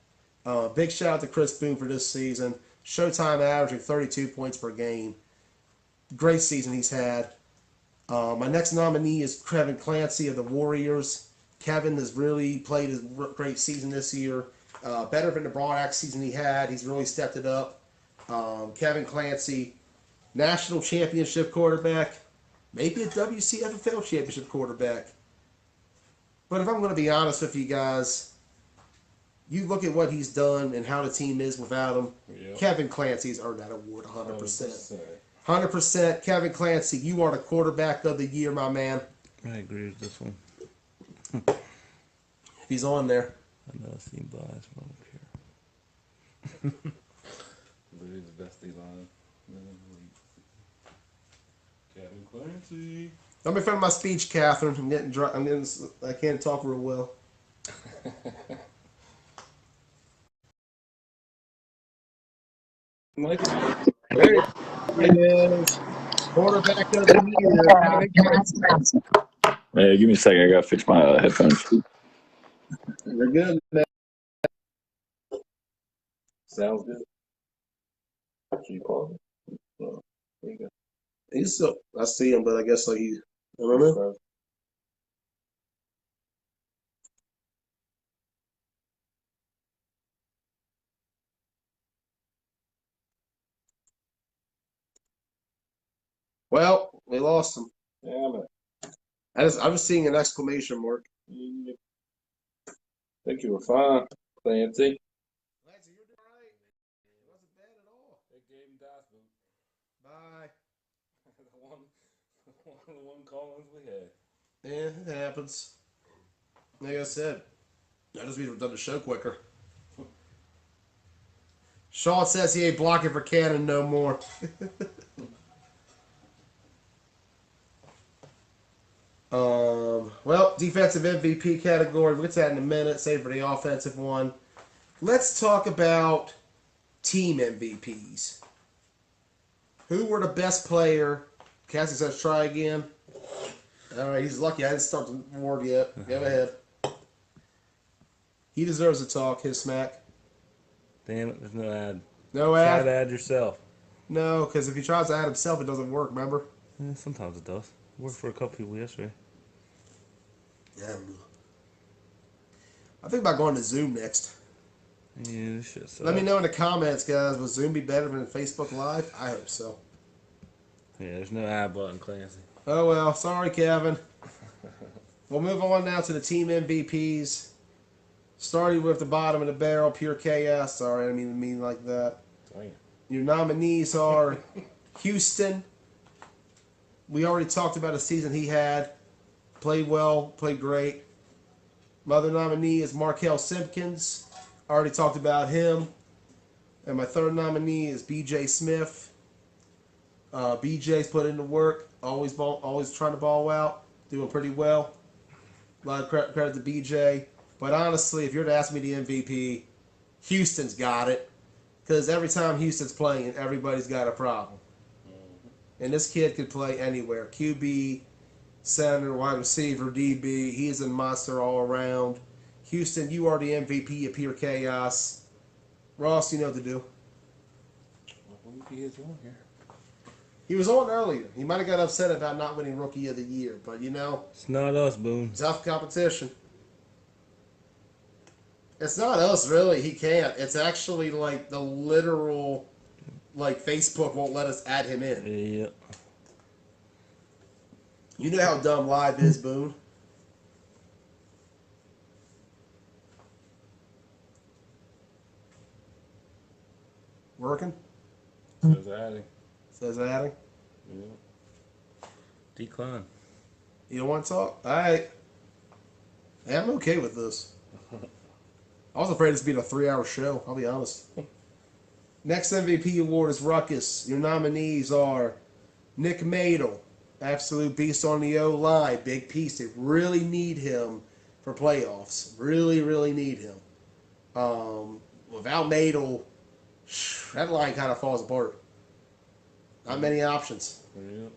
Big shout out to Chris Boone for this season. Showtime averaging 32 points per game. Great season he's had. My next nominee is Kevin Clancy of the Warriors. Kevin has really played a great season this year. Better than the Broadax season he had. He's really stepped it up. Kevin Clancy, national championship quarterback. Maybe a WCFL championship quarterback. But if I'm going to be honest with you guys, you look at what he's done and how the team is without him. Yep. Kevin Clancy's earned that award 100%. 100%. Kevin Clancy, you are the quarterback of the year, my man. I agree with this one. If he's on there. I know I've seen bias, but I don't care. But he's the best D-line in the league. Kevin Clancy. Don't make fun of my speech, Catherine. I'm getting dry. I can't talk real well. There it is. Quarterback of the year. Hey, give me a second. I gotta fix my headphones. You're good, man. Sounds good. Keep on. There you go. He's still. I see him, but I guess like he. I don't know. Well, we lost him. Yeah, man. I was seeing an exclamation mark. Think you were fine, Clancy. Clancy, you're doing all right. It wasn't bad at all. They gave him dice boot. Bye. the one Collins we had. Yeah, it happens. Like I said, I just means we've done the show quicker. Shaw says he ain't blocking for Cannon no more. Well, defensive MVP category. We'll get to that in a minute. Save for the offensive one. Let's talk about team MVPs. Who were the best player? Cassie says try again. All right, he's lucky I didn't start the award yet. Go ahead. He deserves a talk, his smack. Damn it, there's no ad. No ad? Try to add yourself. No, because if he tries to add himself, it doesn't work, remember? Yeah, sometimes it does. Worked for a couple people yesterday. Yeah. I think about going to Zoom next. Yeah, this shit sucks. Let me know in the comments, guys. Will Zoom be better than Facebook Live? I hope so. Yeah, there's no ad button, Clancy. Oh, well. Sorry, Kevin. We'll move on now to the team MVPs. Starting with the bottom of the barrel, Pure Chaos. Sorry, I didn't mean like that. Damn. Your nominees are Houston. We already talked about the season he had. Played well, played great. My other nominee is Markel Simpkins. Already talked about him. And my third nominee is BJ Smith. BJ's put in the work. Always trying to ball out. Doing pretty well. A lot of credit to BJ. But honestly, if you're to ask me the MVP, Houston's got it. Because every time Houston's playing, everybody's got a problem. And this kid could play anywhere. QB, center, wide receiver, DB. He's a monster all around. Houston, you are the MVP of pure chaos. Ross, you know what to do. I believe he is on here. He was on earlier. He might have got upset about not winning Rookie of the Year, but you know, It's not us, Boone. tough competition. It's not us, really. He can't. It's actually like the literal, like Facebook won't let us add him in. Yeah. You know how dumb Live is, Boone. Working? Says adding. Says adding. Yeah. Decline. You don't want to talk? All right. Hey, I'm okay with this. I was afraid this would be a 3-hour show, I'll be honest. Next MVP award is Ruckus. Your nominees are Nick Madel, absolute beast on the O-line, big piece. They really need him for playoffs. Really, really need him. Without Madel, that line kind of falls apart. Not many options. Yeah.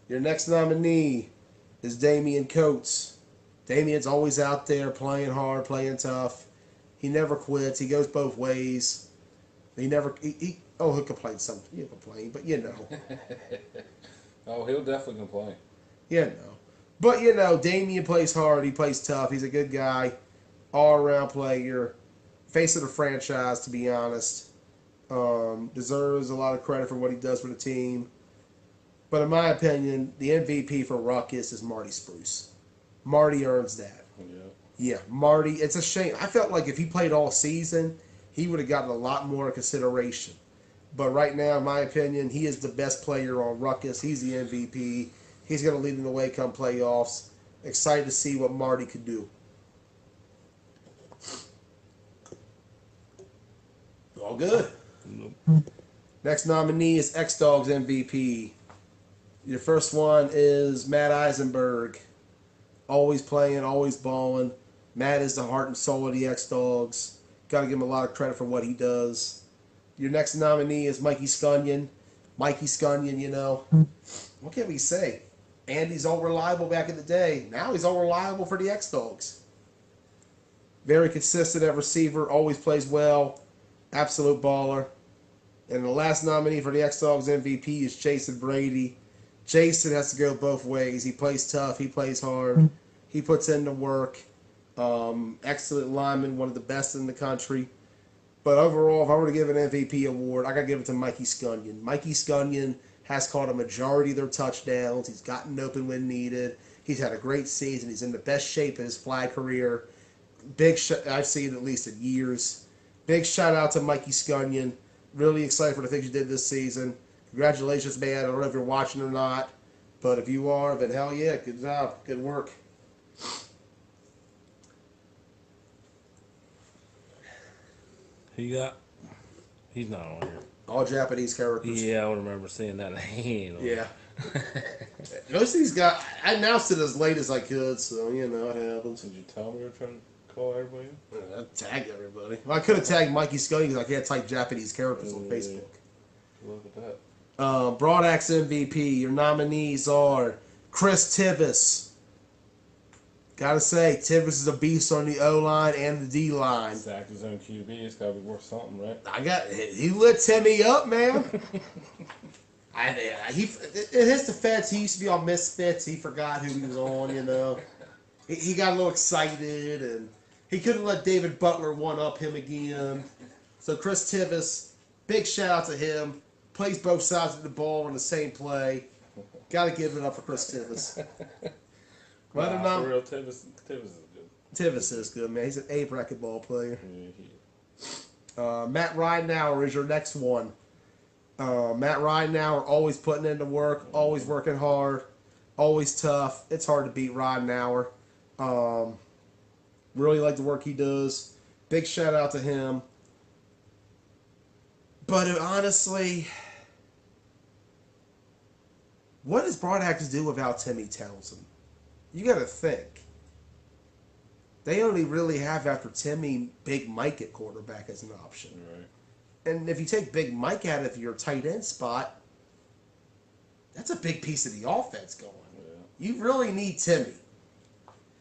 Your next nominee is Damian Coates. Damian's always out there playing hard, playing tough. He never quits. He goes both ways. He'll complain something. He'll complain, but you know. Oh, he'll definitely complain. You know. But you know, Damian plays hard. He plays tough. He's a good guy. All-around player. Face of the franchise, to be honest. Deserves a lot of credit for what he does for the team. But in my opinion, the MVP for Ruckus is Marty Spruce. Marty earns that. Yeah. Yeah, Marty, it's a shame. I felt like if he played all season, he would have gotten a lot more consideration. But right now, in my opinion, he is the best player on Ruckus. He's the MVP. He's going to lead the way come playoffs. Excited to see what Marty could do. All good. Nope. Next nominee is X-Dogs MVP. Your first one is Matt Eisenberg. Always playing, always balling. Matt is the heart and soul of the X-Dogs. Got to give him a lot of credit for what he does. Your next nominee is Mikey Scunion. Mikey Scunion, you know, what can we say? Andy's all reliable back in the day. Now he's all reliable for the X-Dogs. Very consistent at receiver, always plays well. Absolute baller. And the last nominee for the X-Dogs MVP is Jason Brady. Jason has to go both ways. He plays tough. He plays hard. He puts in the work. Excellent lineman, one of the best in the country. But overall, if I were to give an MVP award, I got to give it to Mikey Scunion. Mikey Scunion has caught a majority of their touchdowns. He's gotten open when needed. He's had a great season. He's in the best shape of his flag career. I've seen it at least in years. Big shout out to Mikey Scunion. Really excited for the things you did this season. Congratulations, man. I don't know if you're watching or not, but if you are, then hell yeah, good job. Good work. Who you got? He's not on here. All Japanese characters. Yeah, I would remember seeing that. He ain't on Yeah. Most of these guys, I announced it as late as I could, so, you know, it happens. Did you tell me you were trying to call everybody in? I tagged everybody. Well, I could have tagged Mikey Scunion because I can't type Japanese characters on Facebook. Look at that. Broadax MVP, your nominees are Chris Tivis. Gotta say, Tivis is a beast on the O-line and the D-line. Sacked his own QB. It's got to be worth something, right? He lit Timmy up, man. In his defense, he used to be on Misfits. He forgot who he was on, you know. He got a little excited, and he couldn't let David Butler one-up him again. So Chris Tivis, big shout-out to him. Plays both sides of the ball in the same play. Got to give it up for Chris Tivis. Whether or not for real, Tivis is good. Tivis is good, man. He's an A-bracket ball player. Yeah, he is. Matt Ridenauer is your next one. Matt Ridenauer always putting in the work, always working hard, always tough. It's hard to beat Ridenauer. Really like the work he does. Big shout out to him. But honestly, what does Broadax do without Timmy Townsend? You got to think. They only really have, after Timmy, Big Mike at quarterback as an option. Right. And if you take Big Mike out of your tight end spot, That's a big piece of the offense going. Yeah. You really need Timmy.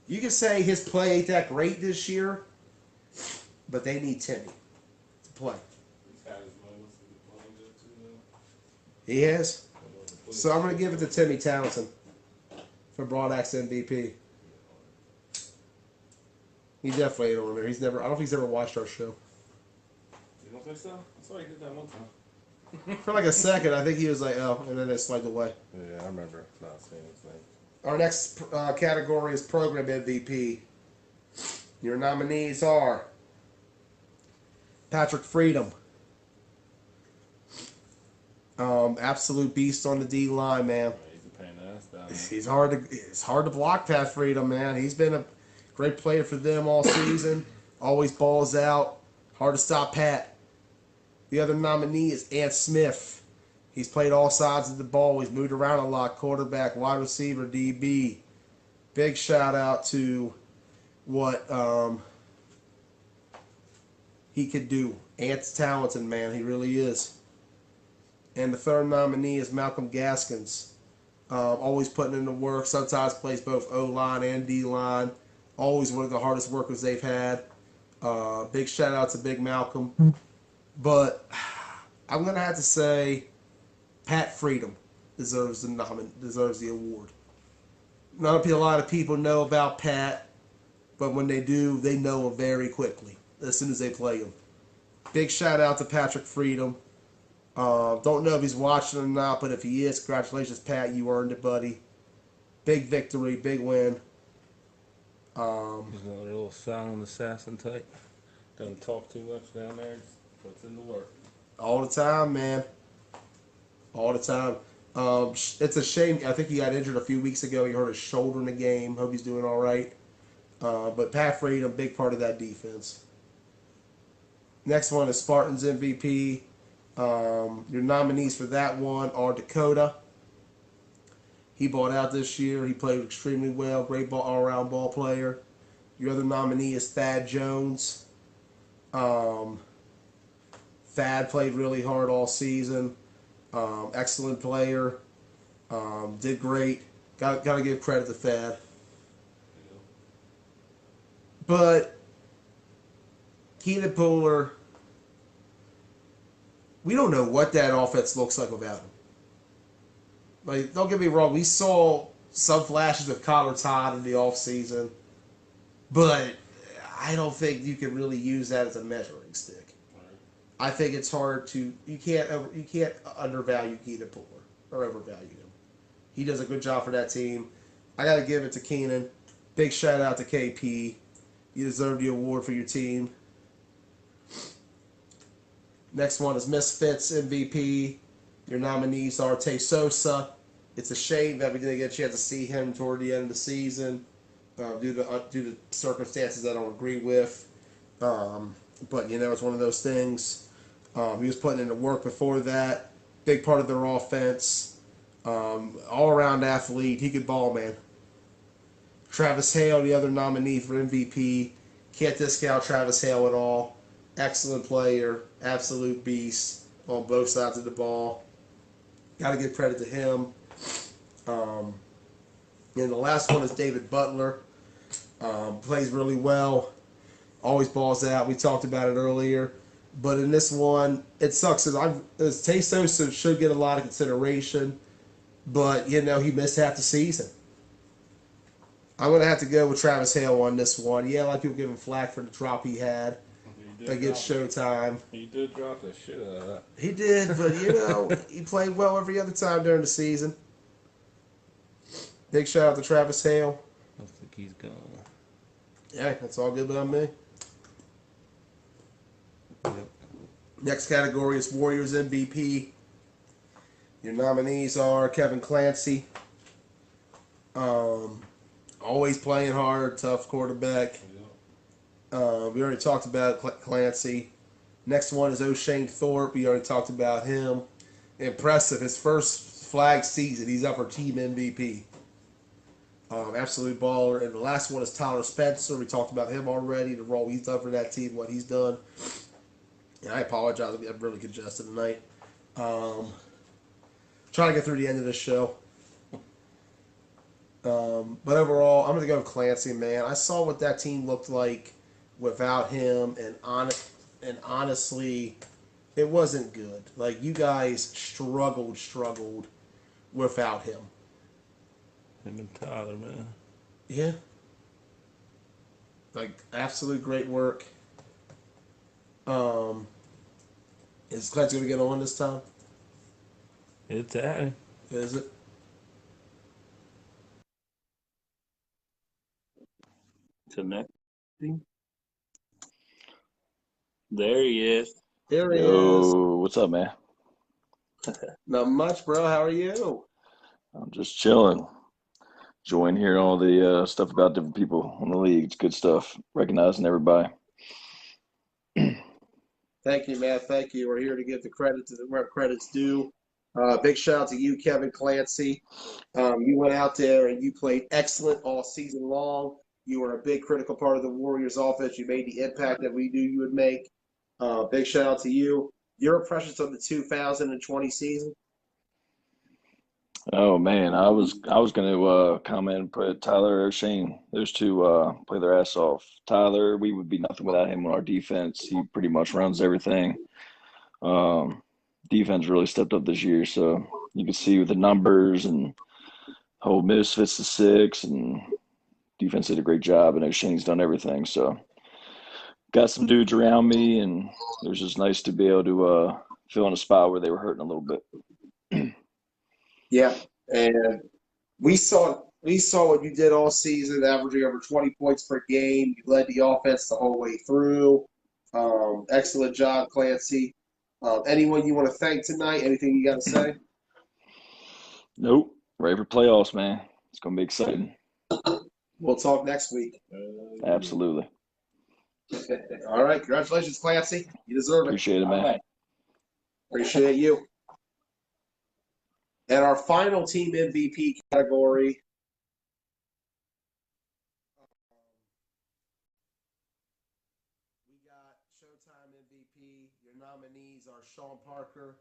You can say his play ain't that great this year, but they need Timmy to play. He's had his moments to be playing good too, though. He has. So I'm going to give it to Timmy Townsend for Broad Axe MVP. He definitely ain't on there. He's never. I don't think he's ever watched our show. You don't think so? I saw he did that one time. For like a second, I think he was like, oh, and then it slid away. Yeah, I remember not seeing his name. Our next category is Program MVP. Your nominees are Patrick Freedom. Absolute beast on the D line, man. He's a pain in the ass down there. He's hard to. It's hard to block Pat Freedom, man. He's been a great player for them all season. Always balls out. Hard to stop Pat. The other nominee is Ant Smith. He's played all sides of the ball. He's moved around a lot. Quarterback, wide receiver, DB. Big shout out to what he could do. Ant's talented, man. He really is. And the third nominee is Malcolm Gaskins. Always putting in the work. Sometimes plays both O-line and D-line. Always one of the hardest workers they've had. Big shout out to Big Malcolm. But I'm going to have to say Pat Freedom deserves the award. Not a lot of people know about Pat, but when they do, they know him very quickly as soon as they play him. Big shout out to Patrick Freedom. Don't know if he's watching or not, but if he is, congratulations, Pat. You earned it, buddy. Big victory, big win. He's another little silent assassin type. Doesn't talk too much down there. Just puts in the work. All the time, man. All the time. It's a shame. I think he got injured a few weeks ago. He hurt his shoulder in the game. Hope he's doing all right. But Pat Freedom, big part of that defense. Next one is Spartans MVP. Your nominees for that one are Dakota. He balled out this year. He played extremely well. Great all-around ball player. Your other nominee is Thad Jones. Thad played really hard all season. Excellent player. Did great. Got to give credit to Thad. But Keenan Pooler, we don't know what that offense looks like without him. Like, don't get me wrong, we saw some flashes of Connor Todd in the offseason, but I don't think you can really use that as a measuring stick. I think it's hard to you can't undervalue Keenan Pooler or overvalue him. He does a good job for that team. I got to give it to Keenan. Big shout out to KP. You deserve the award for your team. Next one is Misfits MVP. Your nominees are Tay Sosa. It's a shame that we didn't get a chance to see him toward the end of the season due to circumstances I don't agree with. But, it's one of those things. He was putting in the work before that. Big part of their offense. All-around athlete. He could ball, man. Travis Hale, the other nominee for MVP. Can't discount Travis Hale at all. Excellent player. Absolute beast on both sides of the ball. Got to give credit to him. And the last one is David Butler. Plays really well. Always balls out. We talked about it earlier. But in this one, it sucks. Tay Sosa should get a lot of consideration. But, he missed half the season. I'm going to have to go with Travis Hale on this one. Yeah, a lot of people give him flack for the drop he had against Showtime. He did drop the shit out of that. He did, but, he played well every other time during the season. Big shout out to Travis Hale. I think he's gone. Yeah, that's all good by me. Yep. Next category is Warriors MVP. Your nominees are Kevin Clancy. Always playing hard, tough quarterback. We already talked about Clancy. Next one is O'Shane Thorpe. We already talked about him. Impressive. His first flag season, he's up for team MVP. Absolute baller. And the last one is Tyler Spencer. We talked about him already, the role he's done for that team, what he's done. And I apologize. I'm really congested tonight. Trying to get through the end of this show. But overall, I'm going to go with Clancy, man. I saw what that team looked like without him, and honestly, it wasn't good. Like, you guys struggled without him. Him and Tyler, man. Yeah. Like, absolute great work. Is Clancy going to get on this time? It's at him. Is it? Connecting. There he is. There he is. Yo, what's up, man? Not much, bro. How are you? I'm just chilling. Enjoying hearing all the stuff about different people in the league. It's good stuff. Recognizing everybody. Thank you, man. Thank you. We're here to give the credit to where credit's due. Big shout out to you, Kevin Clancy. You went out there and you played excellent all season long. You were a big critical part of the Warriors offense. You made the impact that we knew you would make. Big shout out to you. Your impressions of the 2020 season? Oh man, I was going to comment and put Tyler or Shane. Those two play their ass off. Tyler, we would be nothing without him on our defense. He pretty much runs everything. Defense really stepped up this year, so you can see with the numbers and whole misfits to 6, and defense did a great job. And Shane's done everything, so got some dudes around me, and it was just nice to be able to fill in a spot where they were hurting a little bit. Yeah, and we saw what you did all season, averaging over 20 points per game. You led the offense the whole way through. Excellent job, Clancy. Anyone you want to thank tonight? Anything you got to say? Nope. Ready for playoffs, man. It's going to be exciting. We'll talk next week. Absolutely. All right. Congratulations, Clancy. You deserve it. Appreciate it, man. Right. Appreciate you. And our final team MVP category. We got Showtime MVP. Your nominees are Sean Parker,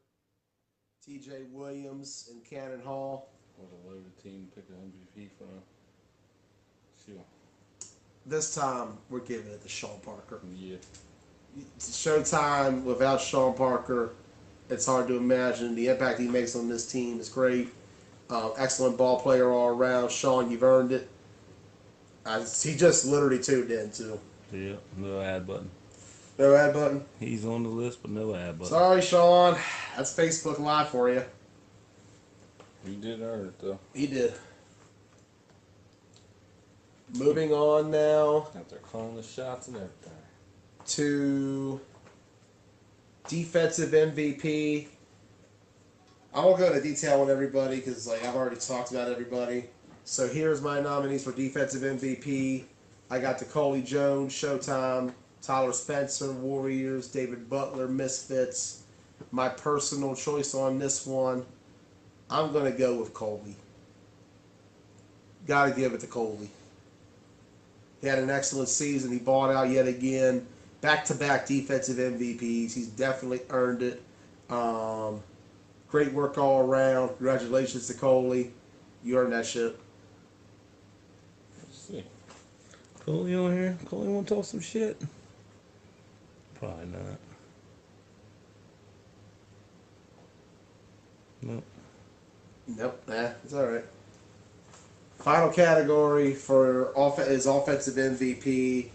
TJ Williams, and Cannon Hall. What a loaded team to pick an MVP from. Sure. This time, we're giving it to Sean Parker. Yeah. Showtime without Sean Parker, it's hard to imagine. The impact he makes on this team is great. Excellent ball player all around. Sean, you've earned it. He just literally tuned in, too. Yeah, no ad button. No ad button? He's on the list, but no ad button. Sorry, Sean. That's Facebook Live for you. He did earn it, though. He did. Moving on now Out there calling the shots and everything. to defensive MVP. I won't go into detail on everybody because I've already talked about everybody. So here's my nominees for defensive MVP. I got Coley Jones, Showtime, Tyler Spencer, Warriors, David Butler, Misfits. My personal choice on this one, I'm going to go with Coley. Got to give it to Coley. He had an excellent season. He balled out yet again. Back-to-back defensive MVPs. He's definitely earned it. Great work all around. Congratulations to Coley. You earned that shit. Let's see. Coley on here? Coley want to talk some shit? Probably not. Nope. Nope. It's all right. Final category for is offensive MVP.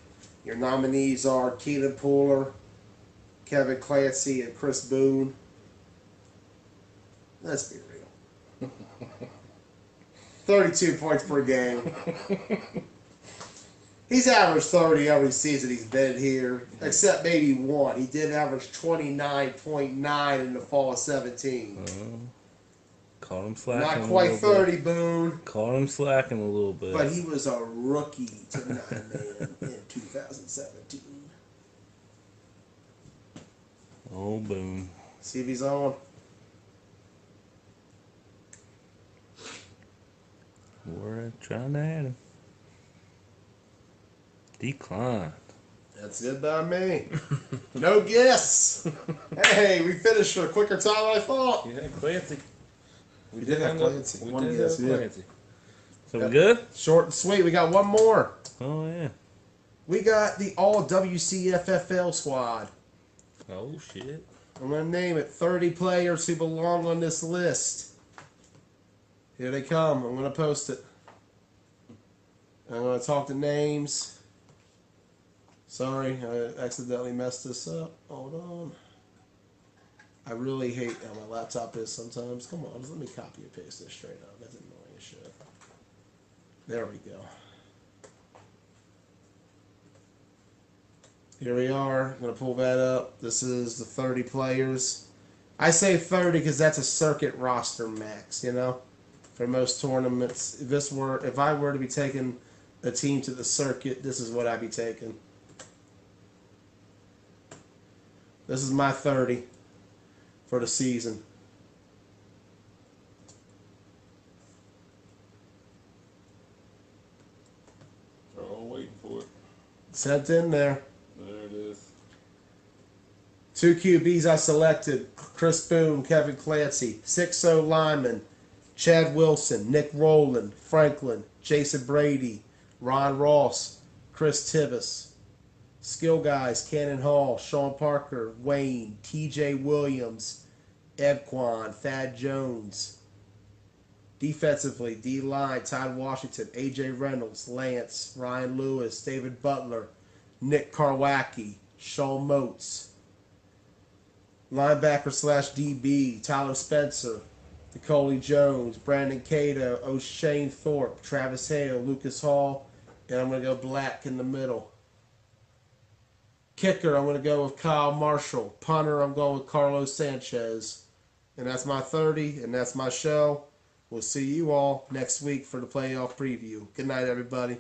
Your nominees are Keelan Pooler, Kevin Clancy, and Chris Boone. Let's be real. 32 points per game. He's averaged 30 every season he's been here, except maybe one. He did average 29.9 in the fall of 17. Caught him slacking. Not quite 30, Boone. Caught him slacking a little bit. But he was a rookie to 9-man in 2017. Oh, Boone. See if he's on. We're trying to add him. Declined. That's good by me. No guess. Hey, we finished for a quicker time than I thought. Yeah, Clancy. We did have Clancy. We One did guess, have yeah. Clancy. So we good? Short and sweet. We got one more. Oh yeah. We got the all WCFFL squad. Oh shit. I'm going to name it 30 players who belong on this list. Here they come. I'm going to post it. I'm going to talk the names. Sorry, I accidentally messed this up. Hold on. I really hate how my laptop is sometimes. Come on, just let me copy and paste this straight up. That's annoying as shit. There we go. Here we are. I'm going to pull that up. This is the 30 players. I say 30 because that's a circuit roster max, you know, for most tournaments. If I were to be taking a team to the circuit, this is what I'd be taking. This is my 30 for the season. They're all waiting for it. Sent in there. There it is. 2 QBs I selected: Chris Boone, Kevin Clancy. 6-0 linemen: Chad Wilson, Nick Rowland, Franklin, Jason Brady, Ron Ross, Chris Tibbs. Skill guys: Cannon Hall, Sean Parker, Wayne, TJ Williams, Ebquan, Thad Jones. Defensively: D-line, Todd Washington, AJ Reynolds, Lance, Ryan Lewis, David Butler, Nick Karwacki, Sean Moats. Linebacker / DB: Tyler Spencer, Nicole Jones, Brandon Cato, O'Shane Thorpe, Travis Hale, Lucas Hall, and I'm going to go black in the middle. Kicker, I'm going to go with Kyle Marshall. Punter, I'm going with Carlos Sanchez. And that's my 30, and that's my show. We'll see you all next week for the playoff preview. Good night, everybody.